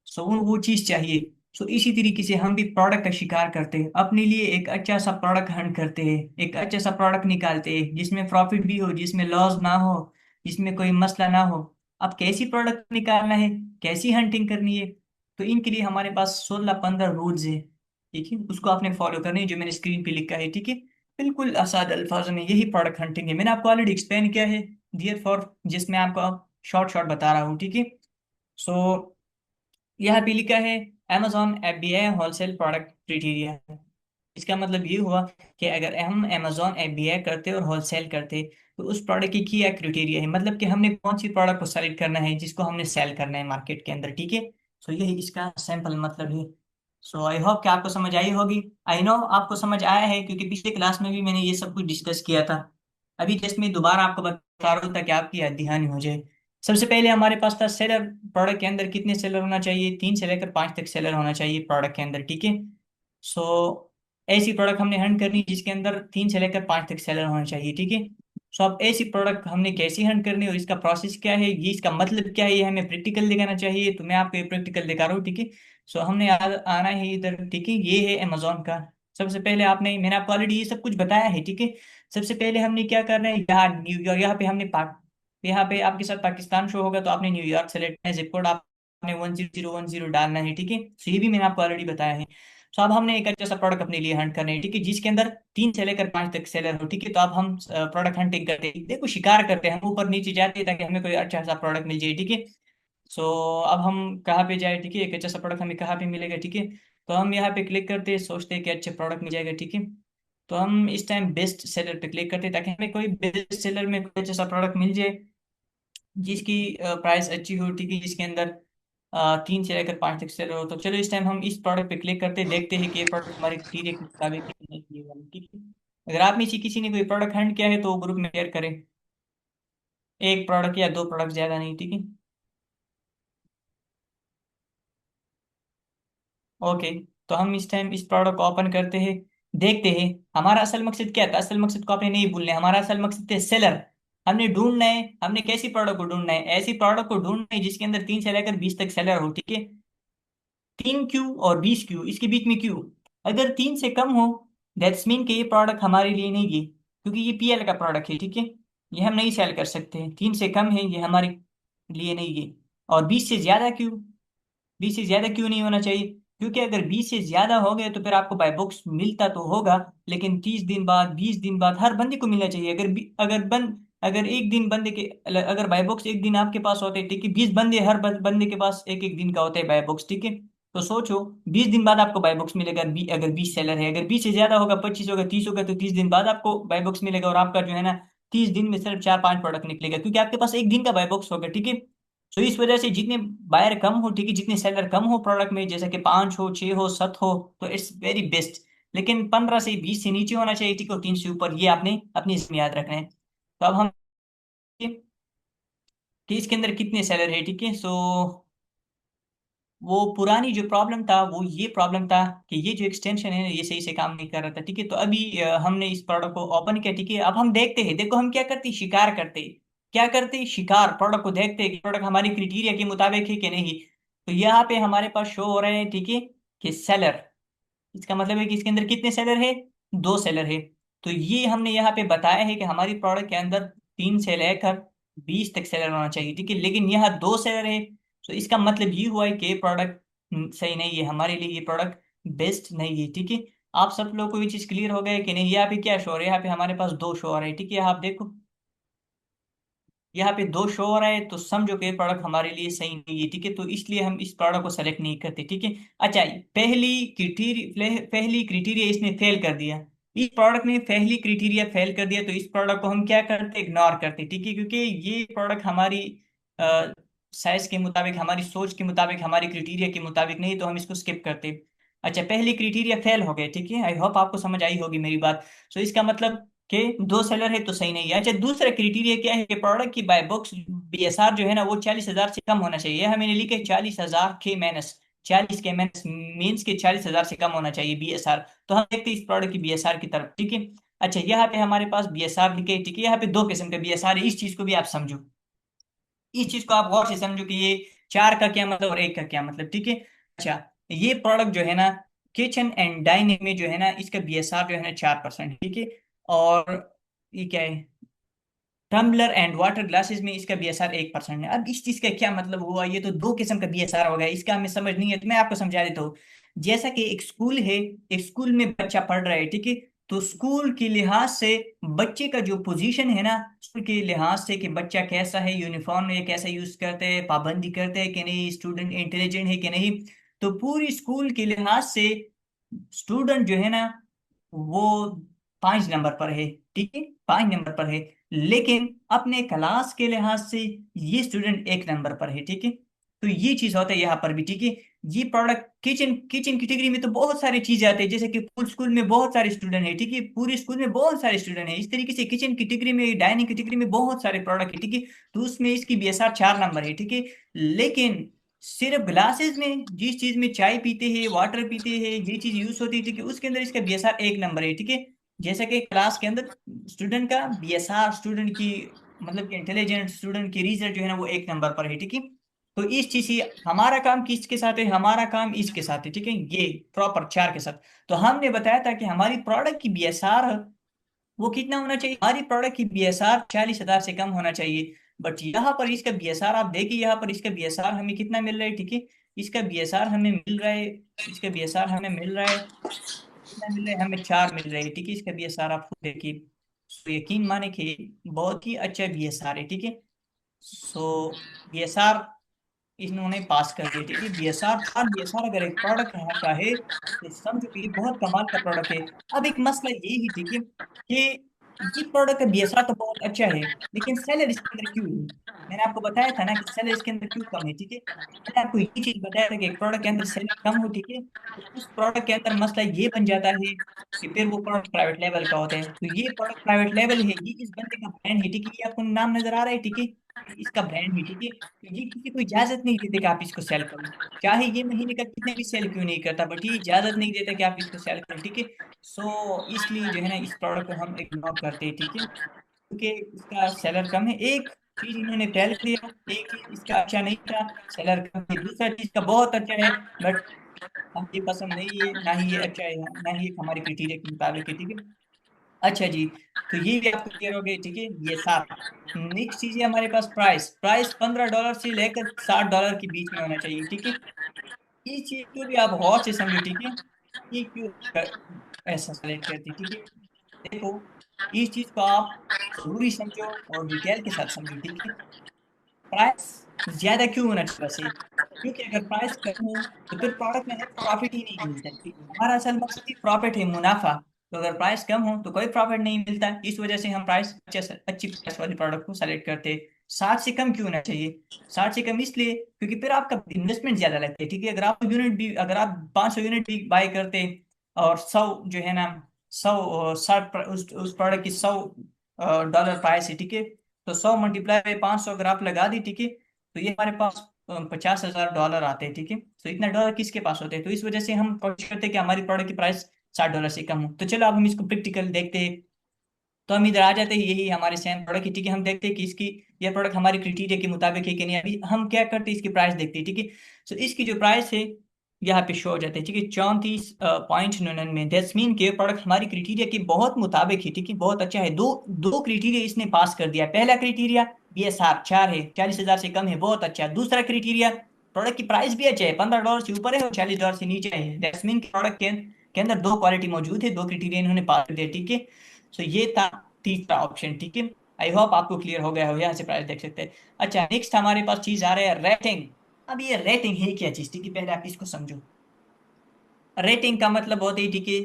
सो उन वो चीज़ चाहिए। सो इसी तरीके से हम भी प्रोडक्ट का शिकार करते हैं, अपने लिए एक अच्छा सा प्रोडक्ट हंट करते हैं, एक अच्छा सा प्रोडक्ट निकालते हैं जिसमें प्रॉफिट भी हो, जिसमें लॉस ना हो, जिसमें कोई मसला ना हो। अब कैसी प्रोडक्ट निकालना है, कैसी हंटिंग करनी है, तो इनके लिए हमारे पास 16-15 रूल्स है, ठीक है। उसको आपने फॉलो करनी है, जो मैंने स्क्रीन पे लिखा है, ठीक है। बिल्कुल आसान अल्फाज में यही प्रोडक्ट हंटिंग है। मैंने आपको ऑलरेडी एक्सप्लेन किया है, डियर फॉर, जिसमें आपको शॉर्ट शॉर्ट बता रहा हूँ, ठीक है। सो यहाँ पे लिखा है Amazon FBA wholesale product criteria. इसका मतलब ये हुआ कि अगर हम Amazon FBA करते और होलसेल करते तो उस प्रोडक्ट की क्या क्राइटेरिया है, मतलब कि हमने कौन सी प्रोडक्ट को सेलेक्ट करना है जिसको हमने सेल करना है मार्केट के अंदर, ठीक है। सो यही इसका सिंपल मतलब है। सो आई होप कि आपको समझ आई होगी। आई नो आपको समझ आया है, क्योंकि पिछले क्लास में भी मैंने ये सब कुछ डिस्कस किया था। अभी जस्ट मैं दोबारा आपको बता रहा हूँ ताकि आपकी याद दहानी हो जाए। सबसे पहले हमारे पास था सेलर। प्रोडक्ट के अंदर कितने सेलर होना चाहिए? 3 से लेकर 5 तक सेलर होना चाहिए प्रोडक्ट के अंदर, ठीक है। सो ऐसी प्रोडक्ट हमने हंट करनी जिसके अंदर 3 से लेकर 5 तक सेलर होना चाहिए, ठीक है। सो अब ऐसी प्रोडक्ट हमने कैसी हंट करनी और इसका प्रोसेस क्या है, ये इसका मतलब क्या है, ये हमें प्रैक्टिकल दिखाना चाहिए, तो मैं आपको ये प्रैक्टिकल दिखा रहा हूँ, ठीक है। सो हमने आना है इधर, ठीक है। ये है अमेजोन का। सबसे पहले मैंने आपको ऑलरेडी ये सब कुछ बताया है, ठीक है। सबसे पहले हमने क्या करना है, यहाँ न्यूयॉर्क, यहाँ पे आपके साथ पाकिस्तान शो होगा तो आपने न्यूयॉर्क सेलेक्ट करना है, जिप कोड आपने 10010 डालना है, ठीक है। सो ये भी मैंने आपको ऑलरेडी बताया है। सो अब हमने एक अच्छा सा प्रोडक्ट अपने लिए हंट करना है, ठीक है, जिसके अंदर 3 से लेकर 5 तक सेलर हो, ठीक है। तो अब हम प्रोडक्ट हंटिंग करते हैं, देखो शिकार करते हैं, हम ऊपर नीचे जाते हैं ताकि हमें कोई अच्छा सा प्रोडक्ट मिल जाए, ठीक है। सो अब हम कहाँ पे जाए, ठीक है, एक अच्छा सा प्रोडक्ट हमें कहाँ पे मिलेगा, ठीक है। तो हम यहाँ पे क्लिक करते हैं, सोचते हैं कि अच्छे प्रोडक्ट मिल जाएगा, ठीक है। तो हम इस टाइम बेस्ट सेलर पे क्लिक करते हैं ताकि हमें कोई बेस्ट सेलर में कोई अच्छा सा प्रोडक्ट मिल जाए जिसकी प्राइस अच्छी हो, ठीक है, जिसके अंदर 3 से लेकर 5 तक सेलर हो। तो चलो इस टाइम हम इस प्रोडक्ट पे क्लिक करते हैं, देखते हैं कि ये प्रोडक्ट हमारे क्राइटेरिया के मुताबिक है कि नहीं है वाला, ठीक है। अगर आप में से किसी ने कोई प्रोडक्ट हंट किया है तो ग्रुप में शेयर करें, एक प्रोडक्ट या 2 प्रोडक्ट, ज्यादा नहीं, ठीक है। ओके, तो हम इस टाइम इस प्रोडक्ट को ओपन करते हैं, देखते हैं। हमारा असल मकसद क्या था, असल मकसद को आपने नहीं भूलना है, हमारा असल मकसद है सेलर। हमने ढूंढना है, हमने कैसी प्रोडक्ट को ढूंढना है, ऐसी प्रोडक्ट को ढूंढना है जिसके अंदर 3 से लेकर 20 तक सेलर हो, ठीक है। 3 क्यू और 20 क्यू, इसके बीच में क्यू अगर 3 से कम हो, दैट्स मीन कि ये प्रोडक्ट हमारे लिए नहीं है, क्योंकि ये पीएल का प्रोडक्ट है, ठीक है। ये हम नहीं सेल कर सकते हैं, 3 से कम है, ये हमारे लिए नहीं है। और 20 से ज्यादा क्यू, 20 से ज्यादा क्यों नहीं होना चाहिए, क्योंकि अगर 20 से ज्यादा हो गए तो फिर आपको बाय बुक्स मिलता तो होगा, लेकिन 30 दिन बाद, 20 दिन बाद हर बंदे को मिलना चाहिए। अगर एक दिन बंदे के, अगर बाय बुक्स एक दिन आपके पास होते हैं, ठीक है, 20 बंदे, हर बंदे के पास एक एक दिन का होता है बाय बुक्स, ठीक है। तो सोचो 20 दिन बाद आपको बाय बुक्स मिलेगा, अगर 20 सेलर है, अगर 20 से ज्यादा होगा, 25 होगा, 30 होगा, तो 30 दिन बाद आपको बाय बुक्स मिलेगा, और आपका जो है ना 30 दिन में सिर्फ 4-5 प्रोडक्ट निकलेगा, क्योंकि आपके पास एक दिन का बाय बुक्स होगा, ठीक है। तो इस वजह से जितने बायर कम हो, ठीक है, जितने सेलर कम हो प्रोडक्ट में, जैसे कि 5 हो, 6 हो, 7 हो, तो इट्स वेरी बेस्ट। लेकिन 15 से 20 से नीचे होना चाहिए, ठीक है, और 3 से ऊपर, ये आपने अपनी इसमें याद रखना है। तो अब हम कि इसके अंदर कितने सेलर है, ठीक है। सो वो पुरानी जो प्रॉब्लम था वो ये प्रॉब्लम था कि ये जो एक्सटेंशन है ये सही से काम नहीं कर रहा था, ठीक है। तो अभी हमने इस प्रोडक्ट को ओपन किया, ठीक है। अब हम देखते हैं, देखो हम क्या करते हैं, शिकार करते हैं। क्या करते हैं, शिकार, प्रोडक्ट को देखते हैं कि प्रोडक्ट हमारी क्राइटेरिया के मुताबिक है कि नहीं। तो यहाँ पे हमारे पास शो हो रहे हैं, ठीक है, कि सेलर, इसका मतलब है कि इसके अंदर कितने सेलर है, 2 सेलर है। तो ये हमने यहाँ पे बताया है कि हमारी प्रोडक्ट के अंदर 3 से लेकर 20 तक सेलर होना चाहिए, ठीक है, लेकिन यहाँ 2 सेलर है। तो इसका मतलब ये हुआ है कि प्रोडक्ट सही नहीं है, हमारे लिए ये प्रोडक्ट बेस्ट नहीं है, ठीक है। आप सब लोगों को ये चीज क्लियर हो गया कि नहीं? यहाँ पे क्या शो हो रहा है, यहाँ पे हमारे पास 2 शो हो रहे हैं, ठीक है, आप देखो यहाँ पे 2 शो हो रहा है, तो समझो कि प्रोडक्ट हमारे लिए सही नहीं है, ठीक है। तो इसलिए हम इस प्रोडक्ट को सेलेक्ट नहीं करते, ठीक है। अच्छा, पहली क्राइटेरिया इसने फेल कर दिया, इस प्रोडक्ट ने पहली क्राइटेरिया फेल कर दिया, तो इस प्रोडक्ट को हम क्या करते, इग्नोर करते, ठीक है, क्योंकि ये प्रोडक्ट हमारी साइज के मुताबिक, हमारी सोच के मुताबिक, हमारी क्राइटेरिया के मुताबिक नहीं, तो हम इसको स्किप करते। अच्छा, पहली क्राइटेरिया फेल हो गए, ठीक है, आई होप आपको समझ आई होगी मेरी बात। सो इसका मतलब कि 2 सेलर है तो सही नहीं है। अच्छा, दूसरा क्राइटेरिया क्या है कि प्रोडक्ट की बाय बुक्स बीएसआर जो है ना वो 40,000 से कम होना चाहिए, हमें लिखे 40,000 के माइनस, 40 के माइनस मीन्स के 40,000 से कम होना चाहिए बीएसआर। तो हम देखते हैं इस प्रोडक्ट की बीएसआर की तरफ, ठीक है। अच्छा, यहाँ पे हमारे पास बीएसआर लिखे, ठीक है, यहाँ पे 2 किस्म का बीएसआर है, इस चीज को भी आप समझो, इस चीज को आप गौर से समझो कि ये 4 का क्या मतलब और 1 का क्या मतलब, ठीक है। अच्छा, ये प्रोडक्ट जो है ना किचन एंड डाइनिंग में जो है ना इसका बीएसआर जो है ना 4%, ठीक है। और ये क्या है, टम्बलर एंड वाटर ग्लासेस में इसका बीएसआर 1% है। अब इस चीज का क्या मतलब हुआ, ये तो 2 किस्म का बीएसआर हो गया, इसका हमें समझ नहीं है, तो मैं आपको समझा देता हूँ। जैसा कि एक स्कूल है, एक स्कूल में बच्चा पढ़ रहा है, ठीक है, तो स्कूल के लिहाज से बच्चे का जो पोजीशन है ना, स्कूल के लिहाज से कि बच्चा कैसा है, यूनिफॉर्म है कैसा यूज करते हैं, पाबंदी करते हैं कि नहीं, स्टूडेंट इंटेलिजेंट है कि नहीं, तो पूरी स्कूल के लिहाज से स्टूडेंट जो है ना वो 5 नंबर पर है, ठीक है, 5 नंबर पर है। लेकिन अपने क्लास के लिहाज से ये स्टूडेंट 1 नंबर पर है, ठीक है। तो ये चीज होता है यहाँ पर भी, ठीक है। ये प्रोडक्ट किचन किचन कैटेगरी में तो बहुत सारी चीजें आती है, जैसे कि फुल स्कूल में बहुत सारे स्टूडेंट है, ठीक है, पूरे स्कूल में बहुत सारे स्टूडेंट है, इस तरीके से किचन कैटेगरी में डाइनिंग कैटेगरी में बहुत सारे प्रोडक्ट है, ठीक है। तो उसमें इसकी बीएसआर 4 नंबर है, ठीक है। लेकिन सिर्फ ग्लासेस में जिस चीज में चाय पीते हैं, वाटर पीते हैं, ये चीज यूज होती है, ठीक है, उसके अंदर इसका बीएसआर 1 नंबर है, ठीक है। जैसा कि क्लास के अंदर स्टूडेंट का बीएसआर, स्टूडेंट की मतलब कि इंटेलिजेंट स्टूडेंट की रिजल्ट जो है ना वो 1 नंबर पर है, ठीक है। तो इस चीज से हमारा काम किसके साथ है, हमारा काम इसके साथ है, ठीक है, ये प्रॉपर 4 के साथ। तो हमने बताया था कि हमारी प्रोडक्ट की बीएसआर वो कितना होना चाहिए, हमारी प्रोडक्ट की बीएसआर 40,000 से कम होना चाहिए। बट यहाँ पर इसका बीएसआर आप देखिए, यहाँ पर इसका बीएसआर हमें कितना मिल रहा है, ठीक है। इसका बीएसआर हमें मिल रहा है, इसका बीएसआर हमें मिल रहा है, कितना मिल रहा है, हमें 4 मिल रहा है, ठीक है। इसका बीएसआर आप खुद देखिए, तो यकीन माने कि बहुत ही अच्छा बीएसआर है, ठीक है। सो बीएसआर इन्होंने पास कर दिया, ठीक है। बीएसआर 4, बीएसआर अगर एक प्रोडक्ट है का है तो समझो कि ये बहुत कमाल का प्रोडक्ट है। अब एक मसला ये ही, ठीक है, कि ये प्रोडक्ट का बीएसआर तो बहुत अच्छा है, लेकिन सेलर इसके अंदर क्यों है। मैंने आपको बताया था ना कि सेलर इसके अंदर क्यों कम है, ठीक है। मैंने आपको ये चीज बताया था कि एक प्रोडक्ट के अंदर सेलर कम हो, ठीक है, तो उस प्रोडक्ट के अंदर मसला ये बन जाता है कि फिर वो प्रोडक्ट प्राइवेट लेवल का होता है। तो ये प्रोडक्ट प्राइवेट लेवल है, ये इस बंदे का ब्रांड है, ठीक है, ये आपको नाम नजर आ रहा है, ठीक है, इसका ब्रांड है, ठीक है। तो ये किसी को इजाजत नहीं देते कि आप इसको सेल करो, चाहे ये महीने का कितने भी सेल क्यों नहीं करता, बट ये इजाजत नहीं देता कि आप इसको सेल करो, ठीक है। सो इसलिए जो है ना इस प्रोडक्ट को हम इग्नोर करते हैं, ठीक है, क्योंकि इसका सेलर कम है। एक चीज इन्होंने फेल किया, एक चीज इसका अच्छा नहीं था, सेलर कम है, दूसरा चीज का बहुत अच्छा है, बट हम ये पसंद नहीं है, ना ही ये अच्छा है, ना ही ये हमारे क्राइटेरिया के मुताबिक है, ठीक है। अच्छा जी, तो ये भी आपको क्लियर हो गया, ठीक है, ये सात। नेक्स्ट चीज है हमारे पास प्राइस। प्राइस $15 से लेकर $60 के बीच में होना चाहिए, ठीक है। इस चीज को भी आप गौर से समझो, ठीक है, ये क्यों ऐसा सेलेक्ट करती है, ठीक है। देखो, इस चीज को आप जरूरी समझो और डिटेल के साथ समझो, ठीक है। प्राइस ज्यादा क्यों होना चाहिए वैसे, क्योंकि अगर प्राइस कम हो तो फिर प्रोडक्ट में हमें प्रॉफिट ही नहीं मिलता, ठीक है? हमारा असल मकसद ही प्रॉफिट है, मुनाफा। तो अगर प्राइस कम हो तो कोई प्रॉफिट नहीं मिलता, इस वजह से हम प्राइस अच्छी प्राइस वाली प्रोडक्ट को सेलेक्ट करते हैं। 60 से कम क्यों होना चाहिए, 60 से कम इसलिए क्योंकि फिर आपका इन्वेस्टमेंट ज्यादा लगता है, ठीक है। अगर आप 500 यूनिट भी बाय करते और 100 जो है ना 100 60 उस प्रोडक्ट की $100 प्राइस है, ठीक है, तो 100 मल्टीप्लाई बाय 500 अगर आप लगा दी, ठीक है, तो ये हमारे पास $50,000 आते हैं, ठीक है। तो इतना डॉलर किसके पास होते हैं, तो इस वजह से हम कोशिश करते हैं कि हमारी प्रोडक्ट की प्राइस $60 से कम हो। तो चलो अब हम इसको प्रैक्टिकल देखते हैं। तो हम इधर आ जाते हैं, यही हमारे सेम प्रोडक्ट है, ठीक है। हम देखते हैं कि इसकी ये प्रोडक्ट हमारे क्राइटेरिया के मुताबिक है कि नहीं। अभी हम क्या करते हैं, इसकी प्राइस देखते हैं, ठीक है। तो इसकी जो प्राइस है यहाँ पे शो हो जाते हैं, ठीक है, 34.99। दैट्स मीन के प्रोडक्ट हमारी क्राइटेरिया के बहुत मुताबिक है, ठीक है, बहुत अच्छा है। दो दो क्राइटेरिया इसने पास कर दिया। पहला क्राइटेरिया बीएसआर 4 है, 40,000 से कम है, बहुत अच्छा है। दूसरा क्राइटेरिया प्रोडक्ट की प्राइस भी अच्छा है, $15 से ऊपर है और $40 से नीचे है। दैट्स मीन प्रोडक्ट के अंदर दो क्वालिटी मौजूद है, दो क्राइटेरिया इन्होंने पास कर दिया, ठीक है। सो ये था तीसरा ऑप्शन, ठीक है। आई होप आपको क्लियर हो गया हो, यहाँ से प्राइस देख सकते हैं। अच्छा, नेक्स्ट हमारे पास चीज आ रहा है रेटिंग। अब ये रेटिंग है क्या चीज, ठीक है, पहले आप इसको समझो। रेटिंग का मतलब होता है, ठीक है,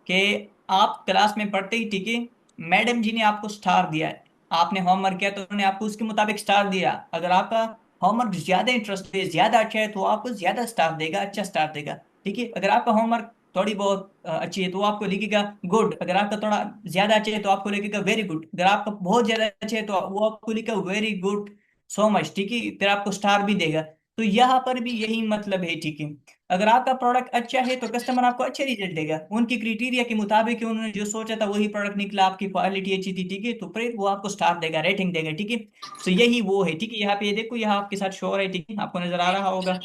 कि आप क्लास में पढ़ते ही, ठीक है, मैडम जी ने आपको स्टार दिया है, आपने होमवर्क किया तो उन्होंने आपको उसके मुताबिक स्टार दिया। अगर आपका होमवर्क ज्यादा इंटरेस्ट है, ज्यादा अच्छा है, तो आपको ज्यादा स्टार देगा, अच्छा स्टार देगा, ठीक है। अगर आपका होमवर्क थोड़ी बहुत अच्छी है तो वो आपको लिखेगा गुड। अगर आपका थोड़ा ज्यादा अच्छा है तो आपको लिखेगा वेरी गुड। अगर आपका बहुत ज्यादा अच्छा है तो वो आपको लिखेगा वेरी गुड सो मच, ठीक है, फिर आपको स्टार भी देगा। तो यहाँ पर भी यही मतलब है, ठीक है। अगर आपका प्रोडक्ट अच्छा है तो कस्टमर आपको अच्छे रिजल्ट देगा, उनकी क्राइटेरिया के मुताबिक उन्होंने जो सोचा था वही प्रोडक्ट निकला, आपकी क्वालिटी अच्छी थी, ठीक है, तो फिर वो आपको स्टार देगा, रेटिंग देगा, ठीक है। तो यही वो है, ठीक है। यहाँ पे ये देखो, यहाँ आपके साथ शो हो रहा है, ठीक है, आपको नजर आ रहा होगा,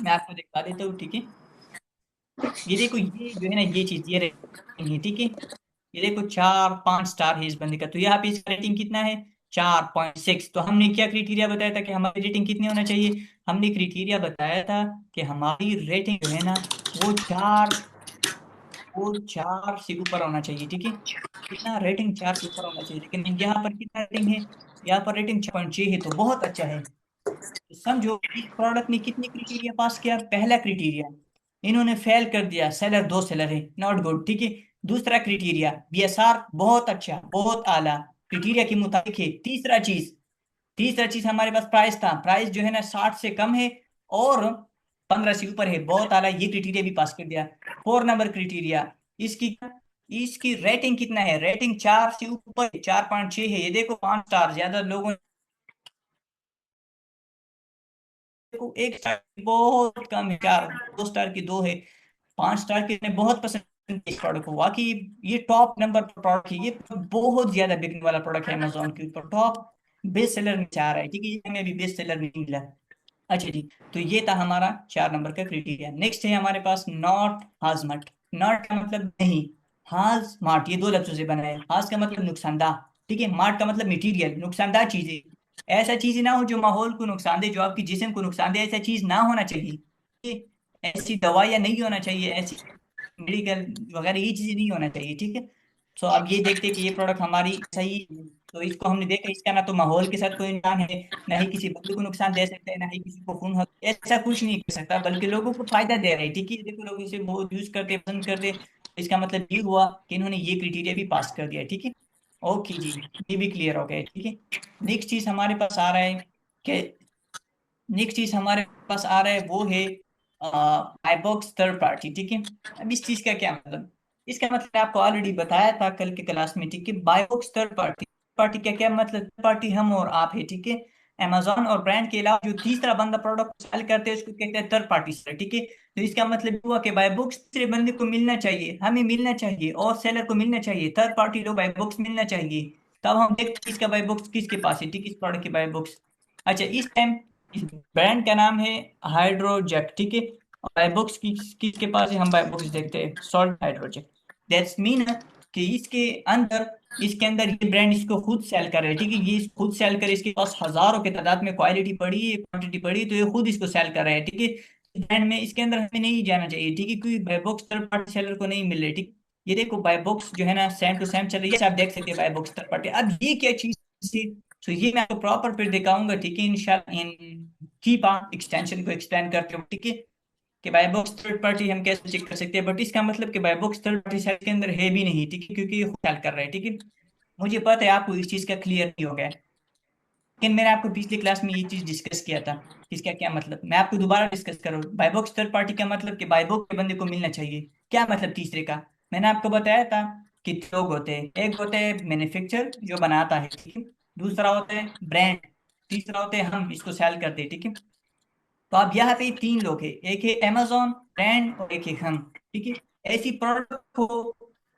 मैं आपको दिखा देता हूँ, ठीक है। ये देखो, ये जो है ना ये चीज ये रेटिंग है, ठीक है। ये देखो 4-5 स्टार है इस बंदे का, तो यहाँ पे इसका रेटिंग कितना है, 4.6। तो हमने क्या क्राइटेरिया बताया था कि हमारी रेटिंग कितनी होना चाहिए, हमने क्राइटेरिया बताया था कि हमारी रेटिंग जो है ना वो चार से ऊपर होना चाहिए, ठीक है। कितना, रेटिंग 4 से ऊपर होना चाहिए, लेकिन यहाँ पर कितना रेटिंग है, यहाँ पर रेटिंग 6.6 है, तो बहुत अच्छा है। तो समझो इस प्रोडक्ट ने कितने क्राइटेरिया पास किया। पहला क्राइटेरिया इन्होंने फेल कर दिया, सेलर, दो सेलर है, नॉट गुड, ठीक है। दूसरा क्राइटेरिया बीएसआर बहुत अच्छा, बहुत आला, क्राइटेरिया के मुताबिक है। तीसरा चीज तीसरा चीज हमारे पास प्राइस था, प्राइस जो है ना 60 से कम है और 15 से ऊपर है, बहुत आला, ये क्राइटेरिया भी पास कर दिया। 4 नंबर क्राइटेरिया, इसकी इसकी रेटिंग कितना है, रेटिंग 4 से ऊपर, 4.6 है, ये देखो 5 स्टार, ज्यादा लोगों को 1 स्टार बहुत कम है, 4, 2 स्टार की 2 है, 5 स्टार की ने बहुत पसंद किया इस प्रोडक्ट को, वाकई ये टॉप नंबर पर प्रोडक्ट है, ये बहुत ज्यादा बिकने वाला प्रोडक्ट है, अमेजोन के ऊपर टॉप बेस्ट सेलर में चाह रहा है, ठीक है, ये हमें भी बेस्ट सेलर नहीं मिला। अच्छा जी, तो ये था हमारा 4 नंबर का क्राइटेरिया। नेक्स्ट है हमारे पास नॉट हाजमट। नॉट का मतलब नहीं, हाज मार्ट, ये 2 लफ्जों से बना है। हाज का मतलब नुकसानदाह, ठीक है, मार्ट का मतलब मटीरियल, नुकसानदाह चीजें, ऐसा चीज ना हो जो माहौल को नुकसान दे, जो आपकी जिस्म को नुकसान दे, ऐसा चीज ना होना चाहिए, ठीक है? ऐसी दवाइयाँ नहीं होना चाहिए, ऐसी मेडिकल वगैरह ये चीजें नहीं होना चाहिए, ठीक है। तो अब ये देखते हैं कि ये प्रोडक्ट हमारी सही है। तो इसको हमने देखा, इसका ना तो माहौल के साथ कोई नुकसान है, ना ही किसी बंदे को नुकसान दे सकता है, ना ही किसी को खून ऐसा कुछ नहीं कर सकता, बल्कि लोगों को फायदा दे रहा है, ठीक है। देखो लोग इसे बहुत यूज करते पसंद करते, इसका मतलब ये हुआ कि इन्होंने ये क्राइटेरिया भी पास कर दिया, ठीक है। ओके जी, ये भी क्लियर हो गया, ठीक है। नेक्स्ट चीज हमारे पास आ रहा है कि नेक्स्ट चीज हमारे पास आ रहा है वो है आईबॉक्स थर्ड पार्टी, ठीक है। अब इस चीज का क्या मतलब, इसका मतलब आपको ऑलरेडी बताया था कल के क्लास में, ठीक है। बायबॉक्स थर्ड पार्टी, पार्टी का क्या मतलब, थर्ड पार्टी हम और आप है, ठीक है। अमेजोन और ब्रांड के अलावा जो तीसरा बंदा प्रोडक्ट सेल करते हैं उसको कहते हैं थर्ड पार्टी सेलर, ठीक है। तो इसका मतलब ये हुआ कि बाय बुक्स तीसरे बंदे को मिलना चाहिए, हमें मिलना चाहिए, और सेलर को मिलना चाहिए, थर्ड पार्टी लोग बाय बुक्स मिलना चाहिए, तब हम देखते हैं इसका बाय बुक्स किसके पास है, ठीक है, इस प्रोडक्ट की बाय बुक्स। अच्छा, इस टाइम इस ब्रांड का नाम है हाइड्रोजेक, ठीक है। और बायबुक्स किसके पास है, हम बायबुक्स देखते हैं सॉल्ट हाइड्रोजेक। दैट्स मीन कि इसके अंदर ये ब्रांड इसको खुद सेल कर रहा है, ठीक है, ये इसको खुद सेल कर, इसके पास हजारों की तादाद में क्वालिटी पड़ी है, क्वांटिटी पड़ी है, तो ये खुद इसको सेल कर रहा है, ठीक है। ब्रांड में इसके अंदर हमें नहीं जाना चाहिए, ठीक है, क्योंकि बायबुक्स थर्ड पार्टी सेलर को नहीं मिल रही, ठीक। ये देखो बायबुक्स जो है ना सेम टू सेम चल रही है, आप देख सकते हैं बायबुक्स थर्ड पार्टी। अब ये क्या चीज थी, तो ये मैं आपको प्रॉपर फिर दिखाऊंगा, ठीक है, इंशाल्लाह इन कीप ऑन एक्सटेंशन को एक्सप्लेन करते हो, ठीक है, कि बाय बॉक्स थर्ड पार्टी हम कैसे चेक कर सकते हैं, बट इसका मतलब कि buy box third party sale के अंदर है भी नहीं, ठीक है, क्योंकि ये सेल कर रहा है, ठीक है। मुझे पता है आपको इस चीज का क्लियर नहीं हो गया है, लेकिन मैंने आपको पिछली क्लास में ये चीज डिस्कस किया था, इसका क्या मतलब, मैं आपको दोबारा डिस्कस करूँ। बाय बॉक्स थर्ड पार्टी का मतलब कि बाय बॉक्स के बंदे को मिलना चाहिए, क्या मतलब तीसरे का, मैंने आपको बताया था कि 2 लोग होते हैं, एक होता है मैन्युफैक्चर जो बनाता है, ठीक है, दूसरा होता है ब्रांड, तीसरा होता है हम इसको सेल करते हैं, ठीक है। तो अब यहाँ पे 3 लोग हैं, एक है अमेजोन ब्रांड और एक है हम, ठीक है। ऐसी प्रोडक्ट को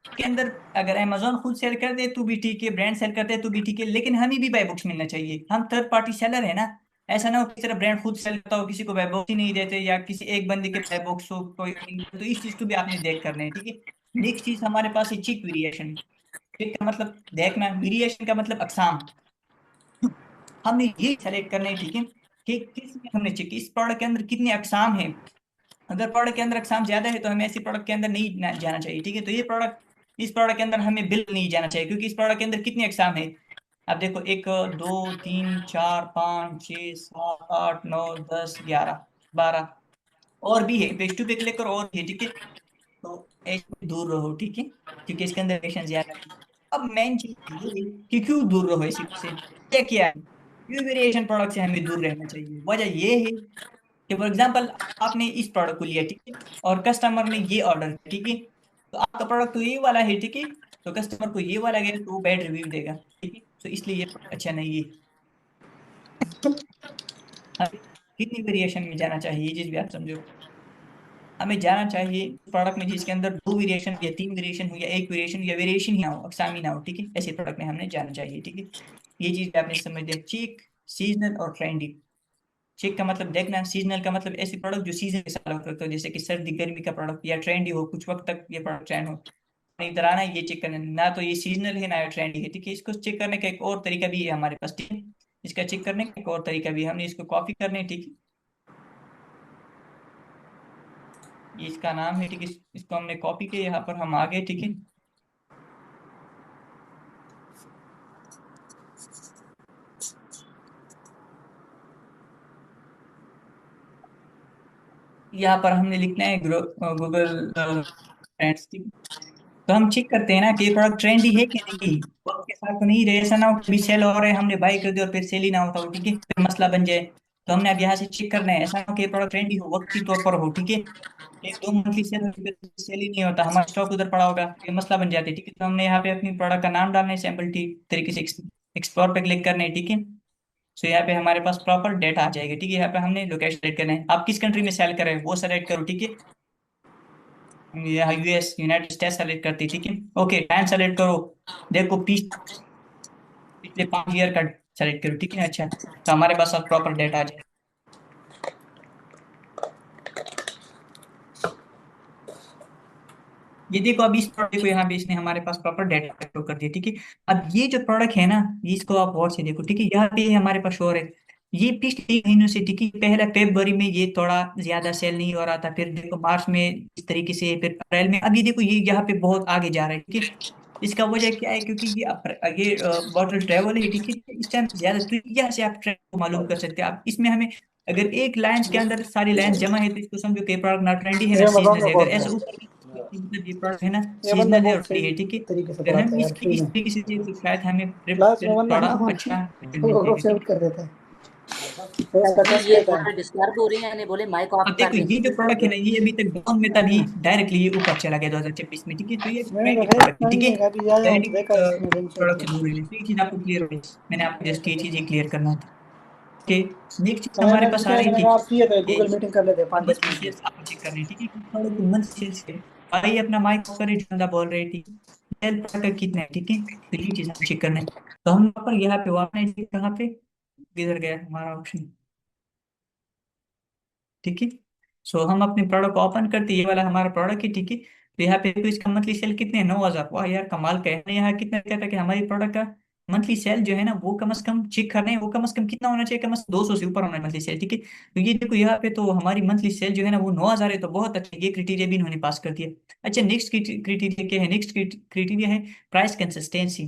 के अंदर अगर अमेजोन खुद सेल कर दे तो भी ठीक है, ब्रांड सेल करते हैं तो भी ठीक है, लेकिन हमें भी बाय बुक्स मिलना चाहिए, हम थर्ड पार्टी सेलर है ना। ऐसा ना हो किसी तरह ब्रांड खुद सेल करता हो, किसी को बाय बुक्स ही नहीं देते, या किसी एक बंदे के बाय बुक्स हो कोई, तो इस चीज को भी आपने देख करना है, ठीक है। नेक्स्ट चीज हमारे पास है चिक वेरिएशन। चिक का मतलब देखना, वेरिएशन का मतलब अकसाम, हमने ये सेलेक्ट करना है, ठीक है, कि किसमें हमने चेक इस प्रोडक्ट के अंदर कितने अकसाम हैं। अगर प्रोडक्ट के अंदर अकसाम ज्यादा है तो हमें ऐसी प्रोडक्ट के अंदर नहीं जाना चाहिए, ठीक है। तो ये प्रोडक्ट इस प्रोडक्ट के अंदर हमें बिल्कुल नहीं जाना चाहिए, क्योंकि इस प्रोडक्ट के अंदर कितने अकसाम है, अब देखो, 1 2 3 4 5 6 7 8 9 10 11 12 और भी है, पेज टू पे क्लिक करो और भी है, ठीक है। तो ऐसे दूर रहो, ठीक है, क्योंकि इसके अंदर वेरिएशन ज्यादा है। अब मेन चीज ये है कि क्यों दूर रहो इसी से, क्या है, क्यों वेरिएशन प्रोडक्ट से हमें दूर रहना चाहिए, वजह ये है कि फॉर एग्जाम्पल आपने इस प्रोडक्ट को लिया, ठीक है, और कस्टमर ने ये ऑर्डर किया, ठीक है, तो आपका प्रोडक्ट तो ये वाला है, ठीक है, तो कस्टमर को ये वाला गया तो वो बैड रिव्यू देगा, ठीक है, तो इसलिए ये product अच्छा नहीं है। हमें कितनी वेरिएशन में जाना चाहिए ये चीज भी आप समझो, हमें जाना चाहिए प्रोडक्ट में जिसके अंदर 2 वेरिएशन या 3 वेरिएशन हो, या एक वेरिएशन, या वेरिएशन ही ना हो, अकसाम ही ना हो, ठीक है, ऐसे प्रोडक्ट में हमने जाना चाहिए, ठीक है। ये चीज भी आपने समझ लिया। चीक, सीजनल और ट्रेंडी। चेक का मतलब देखना, सीजनल का मतलब ऐसे प्रोडक्ट जो सीजन के साथ होते हो, जैसे कि सर्दी गर्मी का प्रोडक्ट, या ट्रेंडी हो, कुछ वक्त तक ये प्रोडक्ट ट्रेंड हो, इधर आना है ये चेक करना, ना तो ये सीजनल है ना ये ट्रेंडी है, ठीक है। इसको चेक करने का एक और तरीका भी है हमारे पास, ठीक है, इसका चेक करने का एक और तरीका भी है, हमने इसको कॉपी करने है, ठीक है, ये इसका नाम है, ठीक है, इसको हमने कॉपी किया, यहाँ पर हम आ गए, ठीक है। यहाँ पर हमने लिखना है गूगल ट्रेंड्स, ठीक है। तो हम चेक करते हैं ना कि ये प्रोडक्ट ट्रेंडी है कि नहीं, वक्त के साथ तो नहीं रहे, ऐसा ना हो कि सेल हो रहे हैं हमने बाई कर दिया और फिर सेल ही ना होता हो, ठीक है, फिर मसला बन जाए। तो हमने अब यहाँ से चेक करना है, ऐसा ना हो कि ये प्रोडक्ट ट्रेंडी हो, वक्ती तौर पर हो, ठीक है, एक दो मंथली सेल सेल ही नहीं होता, हमारा स्टॉक उधर पड़ा होगा, ये मसला बन जाता है, ठीक है। तो हमने यहाँ पे अपनी प्रोडक्ट का नाम डालना है, सैम्पल टी तरीके से एक्सप्लोर पे क्लिक करना है, ठीक है। सो यहाँ पे हमारे पास प्रॉपर डेटा आ जाएगा, ठीक है। यहाँ पे हमने लोकेशन सेलेक्ट करना है, आप किस कंट्री में सेल कर रहे हैं वो सेलेक्ट करो, ठीक है। हम यहाँ यूएस यूनाइटेड स्टेट्स सेलेक्ट करते हैं, ठीक है। ओके, टाइम सेलेक्ट करो, देखो पिछले 5 ईयर का सेलेक्ट करो, ठीक है। अच्छा, तो हमारे पास अब प्रॉपर डेटा आ जाएगा। ये देखो, अब इस प्रोडक्ट को यहाँ पे इसने हमारे पास प्रॉपर डेटा शो कर दिया, ठीक है। अब ये जो प्रोडक्ट है ना, ये इसको आप गौर से देखो, ठीक है, यहाँ पे हमारे पास शो है, ये पिछले 1 महीनों से, ठीक है। पहला फरवरी में ये थोड़ा ज्यादा सेल नहीं हो रहा था, फिर देखो मार्च में इस तरीके से, फिर अप्रैल में, अब ये देखो ये यहाँ पे बहुत आगे जा रहा है, ठीक है। इसका वजह क्या है, क्योंकि ये बॉटल ट्रेवल है, ठीक है, इस टाइम ज्यादा, तो यहाँ से आप ट्रेंड को मालूम कर सकते हैं आप इसमें। हमें अगर एक लाइंस के अंदर सारी लाइंस जमा है तो इसको समझो कि प्रोडक्ट ना ट्रेंडी है ना ये मजाक सीजनल में है, अगर बोलते ऐसा हैं। ऊपर मतलब ये प्रोडक्ट है ना ये बंदा सीजनल है और बहुत फ्री सही है, ठीक है। तरीके से अगर पढ़ाता हम है यार, इसकी फ्री इस में। तरीके से दें तो शायद हमें क्लास में वरना थोड़ा हम अच्छा मिल लोगों को जाएगा, ठीक सेव है। कर देते हैं। तो ऐसा जी टेस्ट ये रहता थोड़ा है। डिस्टर्ब हो रही है, यानी बोले माइक अब ऑफ कर देखो दें। ये जो प्रोडक्ट है ना, ये अभी तक डाउन में था, भी डायरेक्टली ये ऊपर चला गया 2026 में, ठीक है। तो ये मैंने तो ट्रेंडिंग है प्रोडक्ट है, ठीक नहीं है। है, अभी आया हूँ तो ट्रेंडिंग देखा इसमें लिंक शेयर प्रोडक्ट किया। से दूर रहना, तो ये चीज आपको क्लियर हो गई। मैंने आपको जस्ट ये चीज क्लियर करना था, ओके। नेक्स्ट चीज तो हमारे मैंने पास आ सोचा रही मैंने थी कहा आप फ्री है तो कि गूगल मीटिंग कर लेते हैं 5-10 मिनट की। मंथली सेल्स आपको चेक करनी है, ठीक है, प्रोडक्ट की मंथ सेल्स है। भाई अपना माइक ऑफ करे, बंदा बोल रही थी सेल प्रोडक्ट का कितना है, ठीक है, तो ये चीज हम चेक करना है। तो हम यहाँ पर, यहाँ पे वापस कहाँ पे, किधर गया हमारा ऑप्शन, ठीक है। सो हम अपने प्रोडक्ट को ओपन करते हैं, ये वाला हमारा प्रोडक्ट है, ठीक है। तो यहाँ पे तो इसका मंथली सेल कितने हैं, 9,000, वाह यार कमाल का है। यहाँ कितना कहता है कि हमारी प्रोडक्ट का मंथली सेल जो है ना, वो कम से कम चेक कर रहे हैं, वो कम से कम कितना होना चाहिए, कम से कम 200 से ऊपर होना है मंथली सेल, ठीक है। तो ये देखो यहाँ पे तो हमारी मंथली सेल जो है ना वो 9,000 है, तो बहुत अच्छा, ये क्राइटेरिया भी इन्होंने पास कर दिया। अच्छा, नेक्स्ट क्राइटेरिया क्या है, नेक्स्ट क्राइटेरिया है प्राइस कंसिस्टेंसी।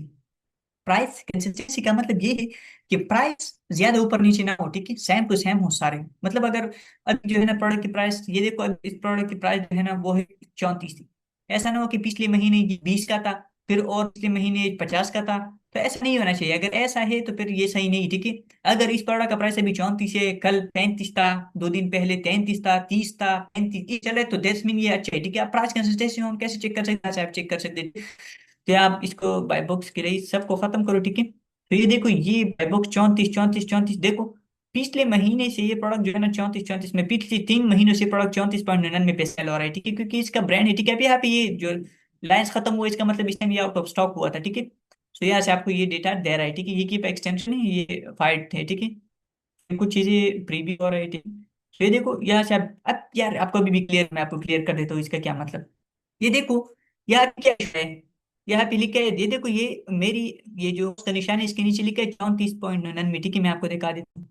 प्राइस कंसिस्टेंसी का मतलब ये है कि प्राइस ज्यादा ऊपर नीचे ना हो, ठीक है, सेम टू सेम हो सारे। मतलब अगर अभी जो है ना प्रोडक्ट की प्राइस, ये देखो अब इस प्रोडक्ट की प्राइस जो है ना वो है 34 थी, ऐसा ना हो कि पिछले महीने ये 20 का था, फिर और पिछले महीने 50 का था, तो ऐसा नहीं होना चाहिए। अगर ऐसा है तो फिर ये सही नहीं, ठीक है। अगर इस प्रोडक्ट का प्राइस अभी 34 है, कल 35 था, 2 दिन पहले 33 था, 30 था, 35 ये चले, तो दैट्स मीन ये अच्छा है, ठीक है। आप प्राइस कंसिस्टेंसी हम कैसे चेक कर सकते हैं, आप चेक कर सकते हैं, तो आप इसको बाय बॉक्स के लिए सबको खत्म करो, ठीक है। तो ये देखो, ये बाय बॉक्स 34 34 34, देखो पिछले महीने से ये प्रोडक्ट जो है ना 34 34 में, पिछले 3 महीनों से प्रोडक्ट 34.99 पे सेल हो रहा है, ठीक है, क्योंकि इसका ब्रांड है, ठीक है। अभी यहाँ पे ये जो लाइंस खत्म हुआ, इसका मतलब इस टाइम ये आउट ऑफ स्टॉक हुआ था, ठीक है। तो यहाँ से आपको ये डेटा दे रहा है, ठीक है। ये की एक्सटेंशन है, ये फाइट है, ठीक है। कुछ चीजें प्रीव्यू हो रही है, ठीक है। तो ये देखो यहाँ से आप, अब यार आपको अभी भी क्लियर, मैं आपको क्लियर कर देता हूँ इसका क्या मतलब। ये देखो यहाँ पे क्या लिखा है, यहाँ पे लिखा है, ये देखो ये मेरी, ये जो उसका निशान है इसके नीचे लिखा है 34.99, ठीक है। मैं आपको दिखा देता हूँ,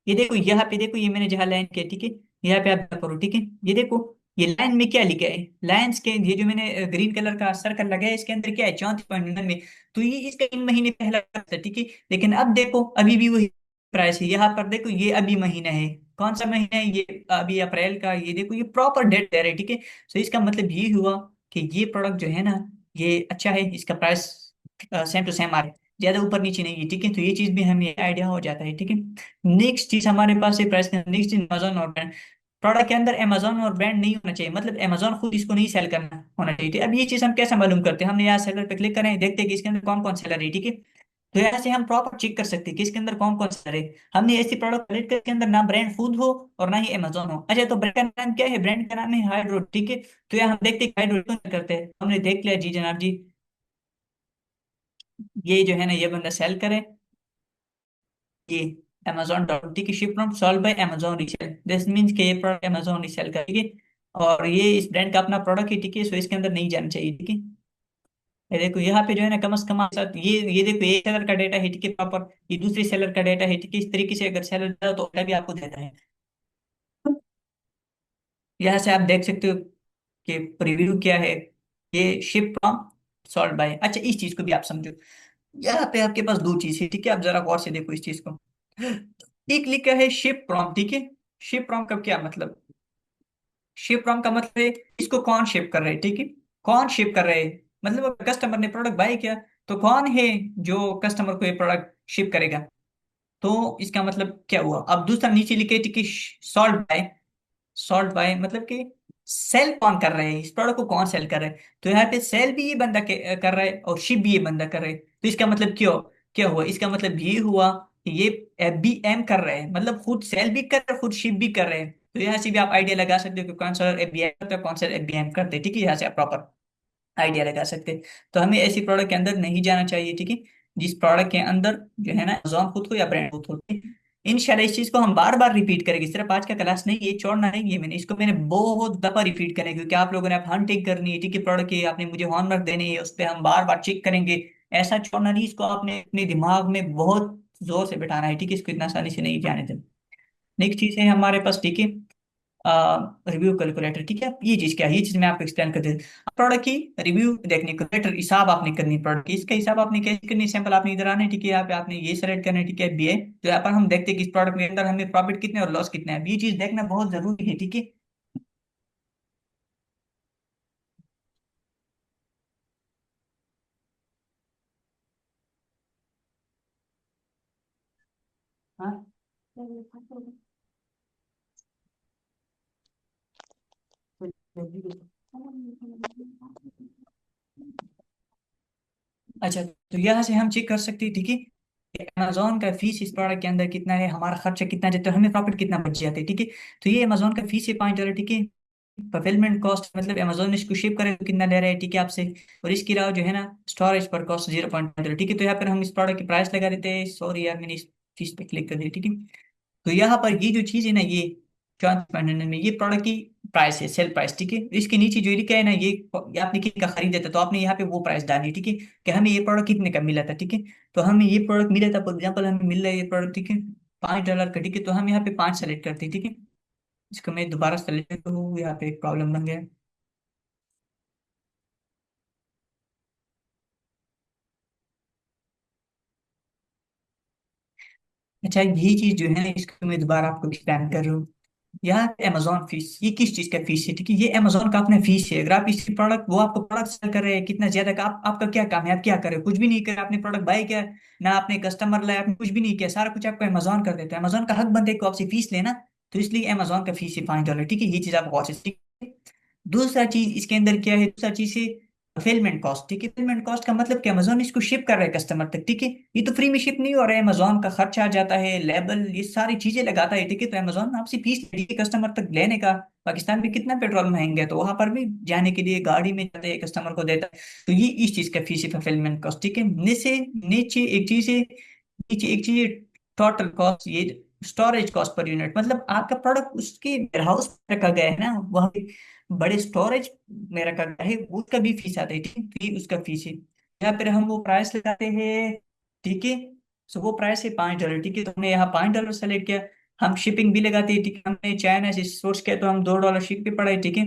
ये देखो यहाँ पे, देखो ये मैंने जहाँ लाइन किया, ठीक है, यहाँ पे आप करो, ठीक है। ये देखो ये लाइन में क्या लिखा है, लाइन्स के ये जो मैंने ग्रीन कलर का सर्कल लगाया है, इसके अंदर क्या है, 34.99। तो ये इसका 3 महीने पहला था, ठीक है। लेकिन अब देखो अभी भी वही प्राइस है, यहाँ पर देखो ये अभी महीना है, कौन सा महीना है, ये अभी अप्रैल का, ये देखो ये प्रॉपर डेट दे रहा है, ठीक है। तो इसका मतलब ये हुआ कि ये प्रोडक्ट जो है ना ये अच्छा है, इसका प्राइस सेम टू सेम आ रहा है, ज्यादा ऊपर नीचे नहीं है, ठीक है। तो ये चीज भी हमें आइडिया हो जाता है, ठीक है। नेक्स्ट चीज हमारे पास है प्राइस, नेक्स्ट चीज अमेजोन और ब्रांड। प्रोडक्ट के अंदर अमेजोन और ब्रांड नहीं होना चाहिए, मतलब अमेजोन खुद इसको नहीं सेल करना होना चाहिए, ठीक है। अब ये चीज हम कैसे मालूम करते हैं, हमने यहाँ सेलर पे क्लिक करें, देखते हैं कि इसके अंदर कौन कौन सेलर है, ठीक है। तो यहाँ से हम प्रॉपर चेक कर सकते हैं कि इसके अंदर कौन कौन सेलर है। हमने ऐसी प्रोडक्ट सेलेक्ट करके अंदर ना ब्रांड खुद हो और ना ही अमेजोन हो। अच्छा, तो ब्रांड का नाम क्या है, ब्रांड का नाम है हाइड्रो, ठीक है। तो यहाँ हम देखते हैं हाइड्रो क्यों करते हैं, हमने देख लिया जी जनाब जी, ये जो है ना ये बंदा सेल करे, ये Amazon डॉट ठीक है, ship from solve by Amazon resale, this means कि ये प्रोडक्ट Amazon रीसेल का, ठीक है। और ये इस ब्रांड का अपना प्रोडक्ट है, ठीक है। सो इसके अंदर नहीं जाना चाहिए, ठीक है। ये देखो यहाँ पे जो है ना कम से कम आपके साथ ये देखो एक सेलर का डेटा है, ठीक है, प्रॉपर, ये दूसरे सेलर का डेटा है, ठीक है। इस तरीके से अगर सेलर देता तो भी आपको देता है। यहाँ से आप देख सकते हो कि प्रीव्यू क्या है, ये शिप फ्रॉम सॉल्व बाय। अच्छा, इस चीज को भी आप समझो, यहाँ पे आपके पास दो चीज है, ठीक है, आप जरा गौर से देखो इस चीज को। एक लिखा है शिप फ्रॉम, ठीक है, शिप फ्रॉम का क्या मतलब, शिप फ्रॉम का मतलब है इसको कौन शिप कर रहा है, ठीक है, कौन शिप कर रहा है, मतलब कस्टमर ने प्रोडक्ट बाय किया तो कौन है जो कस्टमर को ये प्रोडक्ट शिप करेगा। तो इसका मतलब क्या हुआ, अब दूसरा नीचे लिखे कि सॉल्ट बाय, सॉल्ट बाय मतलब कि सेल कौन कर रहा है, इस प्रोडक्ट को कौन सेल कर रहा है। तो यहाँ पे सेल भी ये बंदा कर रहा है और शिप भी ये बंदा कर रहा है। तो इसका मतलब क्यों क्या हुआ, इसका मतलब ये हुआ कि ये FBM कर रहे हैं, मतलब खुद सेल भी कर रहे हैं खुद शिप भी कर रहे हैं। तो यहाँ से भी आप आइडिया लगा सकते हो कि कौन सा FBM करता है कौन सा FBM करते हैं, ठीक है, यहाँ से आप प्रॉपर आइडिया लगा सकते हैं। तो हमें ऐसी प्रोडक्ट के अंदर नहीं जाना चाहिए, ठीक है, जिस प्रोडक्ट के अंदर जो है ना अमेजोन खुद को या ब्रांड खुद हो। इंशाल्लाह इस चीज को हम बार बार रिपीट करेंगे, सिर्फ आज का क्लास नहीं, ये छोड़ना नहीं है, मैंने इसको मैंने बहुत दफा रिपीट करेंगे क्योंकि आप लोगों ने आप हंटिंग करनी है, ठीक है, प्रोडक्ट की आपने मुझे होमवर्क देनी है, उस पर हम बार बार चेक करेंगे। ऐसा छोड़ना नहीं, इसको आपने अपने दिमाग में बहुत जोर से बिठाना है, ठीक है, इसको इतना आसानी से नहीं जाने देना। नेक्स्ट चीज है हमारे पास, ठीक है, रिव्यू कैलकुलेटर, ठीक है, ये चीज क्या है, ये चीज मैं आपको एक्सप्लेन कर देता हूँ। प्रोडक्ट की रिव्यू देखने कैलकुलेटर हिसाब आपने करनी, प्रोडक्ट की इसका हिसाब आपने कैसे करनी, सैंपल आपने इधर आना है, ठीक है, यहाँ पे आपने ये सेलेक्ट करना है, ठीक है, बी है। तो यहाँ पर हम देखते हैं कि इस प्रोडक्ट के अंदर हमें प्रॉफिट कितने और लॉस कितने हैं, ये चीज देखना बहुत जरूरी है, ठीक है। हाँ। अच्छा, तो यहाँ से हम चेक कर सकते हैं, ठीक है, अमेजोन का फीस इस प्रोडक्ट के अंदर कितना है, हमारा खर्चा कितना जाता है, हमें प्रॉफिट कितना बच जाता है, ठीक है। तो ये अमेजोन का फीस है $5, ठीक है। फुलफिलमेंट कॉस्ट मतलब अमेजोन इसको शिप करे तो कितना ले रहा है, ठीक है, आपसे। और इसके अलावा जो है ना स्टोरेज पर कॉस्ट 0.5, ठीक है। तो यहाँ पर हम इस प्रोडक्ट की प्राइस लगा देते हैं, सॉरी यार मैंने इस चीज पे क्लिक कर दिया, ठीक है। तो यहाँ पर ये जो चीज है ना, ये 54 में ये प्रोडक्ट की प्राइस है, सेल प्राइस, ठीक है। इसके नीचे जो लिखा है ना, ये आपने कितने का खरीदा था, तो आपने यहाँ पे वो प्राइस डाली, ठीक है, कि हमें ये प्रोडक्ट कितने का मिला था, ठीक है। तो हमें ये प्रोडक्ट मिला था, फॉर एग्जाम्पल हमें मिल रहा है ये प्रोडक्ट, ठीक है, $5 का, ठीक है। तो हम यहाँ पे 5 सेलेक्ट करते हैं, ठीक है। इसको मैं दोबारा सेलेक्ट करूँ, यहाँ पे एक प्रॉब्लम बन गया। अच्छा, यही चीज जो है ना इसको मैं दोबारा आपको एक्सप्लेन कर रहा हूँ। यहाँ अमेजोन फीस, ये किस चीज का फीस है, ठीक है, ये अमेजोन का अपना फीस है। अगर आप इसकी प्रोडक्ट, वो आपको प्रोडक्ट सेल कर रहे हैं कितना ज्यादा का, आपका क्या काम है, आप क्या कर रहे हो, कुछ भी नहीं कर, आपने प्रोडक्ट बाय किया ना, आपने कस्टमर लाया, आपने कुछ भी नहीं किया, सारा कुछ आपको अमेजोन कर देता है। अमेजोन का हक बनता है को आपसे फीस लेना। तो इसलिए अमेजोन का फीस है $5, ठीक है, ये चीज आपको अच्छे से। दूसरा चीज इसके अंदर क्या है, दूसरा चीज है फुलफिलमेंट कॉस्ट, ठीक है। फुलफिलमेंट कॉस्ट का मतलब कि अमेजोन इसको शिप कर रहा है कस्टमर तक, ठीक है। ये तो फ्री में शिप नहीं हो रहा है, अमेजोन का खर्चा आ जाता है, लेबल, ये सारी चीजें लगाता है, ठीक है। तो अमेजोन आपसे फीस लेती है कस्टमर तक लेने का। पाकिस्तान में कितना पेट्रोल महंगा है, तो वहां पर भी जाने के लिए गाड़ी में जाते हैं, कस्टमर को देता है। तो ये इस चीज का फीस है, फुलफिलमेंट कॉस्ट, ठीक है। नीचे नीचे एक चीज है, नीचे एक चीज है टोटल कॉस्ट, ये स्टोरेज कॉस्ट पर यूनिट, मतलब आपका प्रोडक्ट उसके वेयरहाउस में रखा गया है ना, वहाँ पे बड़े स्टोरेज में रखा गया है, उसका भी फीस आता है, ठीक है। तो ये उसका फीस है। यहाँ पर हम वो प्राइस लगाते हैं, ठीक है। सो वो प्राइस है $5, ठीक है। तो हमने यहाँ $5 सेलेक्ट किया। हम शिपिंग भी लगाते हैं, ठीक है, हमने चाइना से सोर्स किया तो हम $2 शिप पे पड़ा है, ठीक है।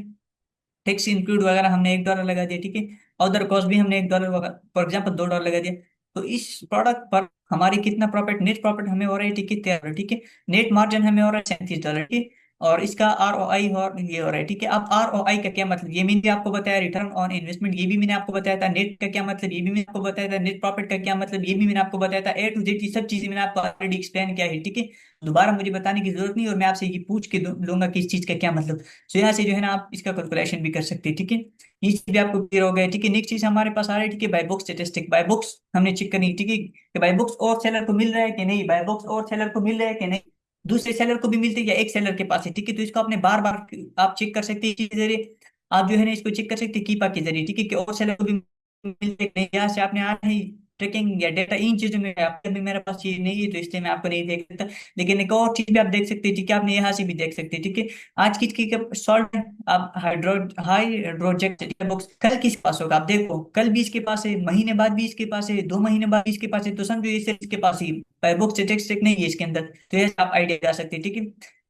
टैक्स इंक्लूड वगैरह हमने $1 लगा दिया, ठीक है। अदर कॉस्ट भी हमने $1 फॉर एग्जाम्पल $2 लगा दिया। तो इस प्रोडक्ट पर हमारी कितना प्रॉफिट, नेट प्रॉफिट हमें हो रहा है, ठीक है, $13, ठीक है। नेट मार्जिन हमें हो रहा है $37, ठीक है। और इसका ROI और ये हो रहा है, ठीक है। अब ROI का क्या मतलब, ये मैंने आपको बताया, रिटर्न ऑन इन्वेस्टमेंट, ये भी मैंने आपको बताया था। नेट का क्या मतलब, ये भी मैंने आपको बताया था। नेट प्रॉफिट का क्या मतलब, ये भी मैंने आपको बताया था। A to Z ये सब चीजें मैंने आपको ऑलरेडी एक्सप्लेन किया है, ठीक है। दोबारा मुझे बताने की जरूरत नहीं, और मैं आपसे ये पूछ के लूंगा कि इस चीज का क्या मतलब। तो यहाँ से जो है ना आप इसका कैलकुलेशन भी कर सकते हैं, ठीक है। ये चीज भी आपको क्लियर हो गया, ठीक है। नेक्स्ट चीज हमारे पास आ रही है, ठीक है, buy box statistic. Buy box हमने चेक करनी है, ठीक है, कि बाय बुक्स और सेलर को मिल रहा है कि नहीं, बाय बुक्स और सेलर को मिल रहा है कि नहीं, दूसरे सेलर को भी मिलते हैं या एक सेलर के पास है, ठीक है। तो इसको आपने बार बार आप चेक कर सकते हैं इसके जरिए। आप जो है ना इसको चेक कर सकते हैं कीपा के जरिए, ठीक है, कि और सेलर को भी मिल रहा है कि नहीं। यहाँ से आपने आना ही ट्रैकिंग या डेटा, इन चीजों में आपके भी मेरे पास चीज नहीं है, तो इसलिए मैं आपको नहीं देख सकता। लेकिन एक और चीज भी आप देख सकते हैं, ठीक है, आपने यहाँ से भी देख सकते हैं, ठीक है। आज की सॉल्ट, आप हाइड्रोजेक बुक्स कल किसके पास होगा, आप देखो, कल भी इसके पास है, महीने बाद भी इसके पास है, 2 महीने बाद भी इसके पास है, तो समझो इसे इसके पास ही बुक स्टेटिस्टिक नहीं है इसके अंदर। तो ये आप आइडिया जा सकते हैं, ठीक है।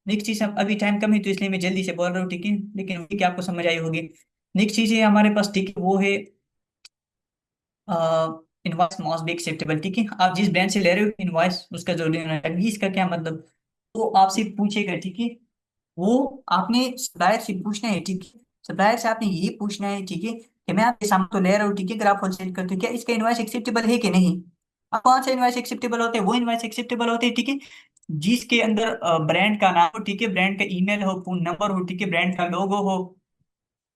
नेक्स्ट चीज, अब अभी टाइम कम है तो इसलिए मैं जल्दी से बोल रहा हूँ, ठीक है, लेकिन वही कि आपको समझ आई होगी। नेक्स्ट चीज है हमारे पास, ठीक है, वो है इनवॉइस मॉस बी एक्सेप्टेबल, ठीक है। आप जिस ब्रांड से ले रहे हो इनवॉइस उसका जो लेना है, अभी इसका क्या मतलब, तो आपसे पूछेगा, ठीक है, वो आपने सप्लायर से पूछना है, ठीक है। सप्लायर से आपने ये पूछना है, ठीक है, कि मैं आपके सामान तो ले रहा हूँ, ठीक है, अगर आप होलसेल करते हो क्या इसका इनवॉइस एक्सेप्टेबल है कि नहीं। अब कौन सा इनवॉइस एक्सेप्टेबल होते हैं, वो इनवॉइस एक्सेप्टेबल होते हैं, ठीक है, जिसके अंदर ब्रांड का नाम हो, ठीक है, ब्रांड का ईमेल हो, फोन नंबर हो, ठीक है, ब्रांड का लोगो हो,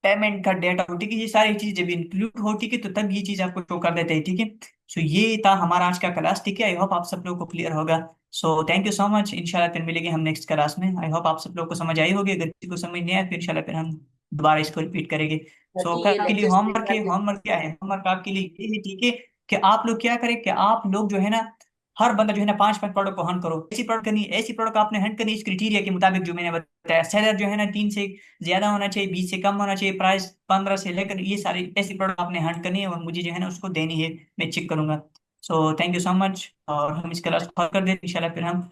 पेमेंट का डेटा हो, ठीक है, ये सारी चीज जब इंक्लूड हो, ठीक है, तो तब ये चीज आपको शो कर देते हैं, ठीक है। सो ये था हमारा आज का क्लास, ठीक है। आई होप आप सब लोगों को क्लियर होगा। So thank you so much, इंशाल्लाह फिर मिलेंगे हम नेक्स्ट क्लास में। आई होप आप सब लोगों को समझ आई होगी, अगर किसी को समझ नहीं आया फिर इंशाल्लाह फिर हम दोबारा इसको रिपीट करेंगे। सर सो जी ये आपके लिए लेक्चर्स होमवर्क है, होमवर्क क्या है, होमवर्क आपके लिए ये है, ठीक है, कि आप लोग क्या करें, कि आप लोग जो है ना, हर बंदा जो है ना 5-5 प्रोडक्ट को हंट करो, ऐसी प्रोडक्ट करनी, ऐसी प्रोडक्ट आपने हंट करनी इस क्राइटेरिया के मुताबिक जो मैंने बताया। सेलर जो है ना 3 से ज्यादा होना चाहिए, 20 से कम होना चाहिए, प्राइस 15 से लेकर, ये सारी ऐसी प्रोडक्ट आपने हंट करनी है और मुझे जो है ना उसको देनी है, मैं चेक करूंगा। So thank you so much, और हम इस क्लास को कर देते इंशाल्लाह, फिर हम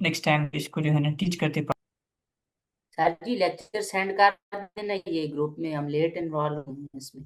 नेक्स्ट टाइम इसको जो है ना टीच करते। सर जी लेक्चर सेंड कर देना ये ग्रुप में, हम लेट इनरोल हुए हैं इसमें।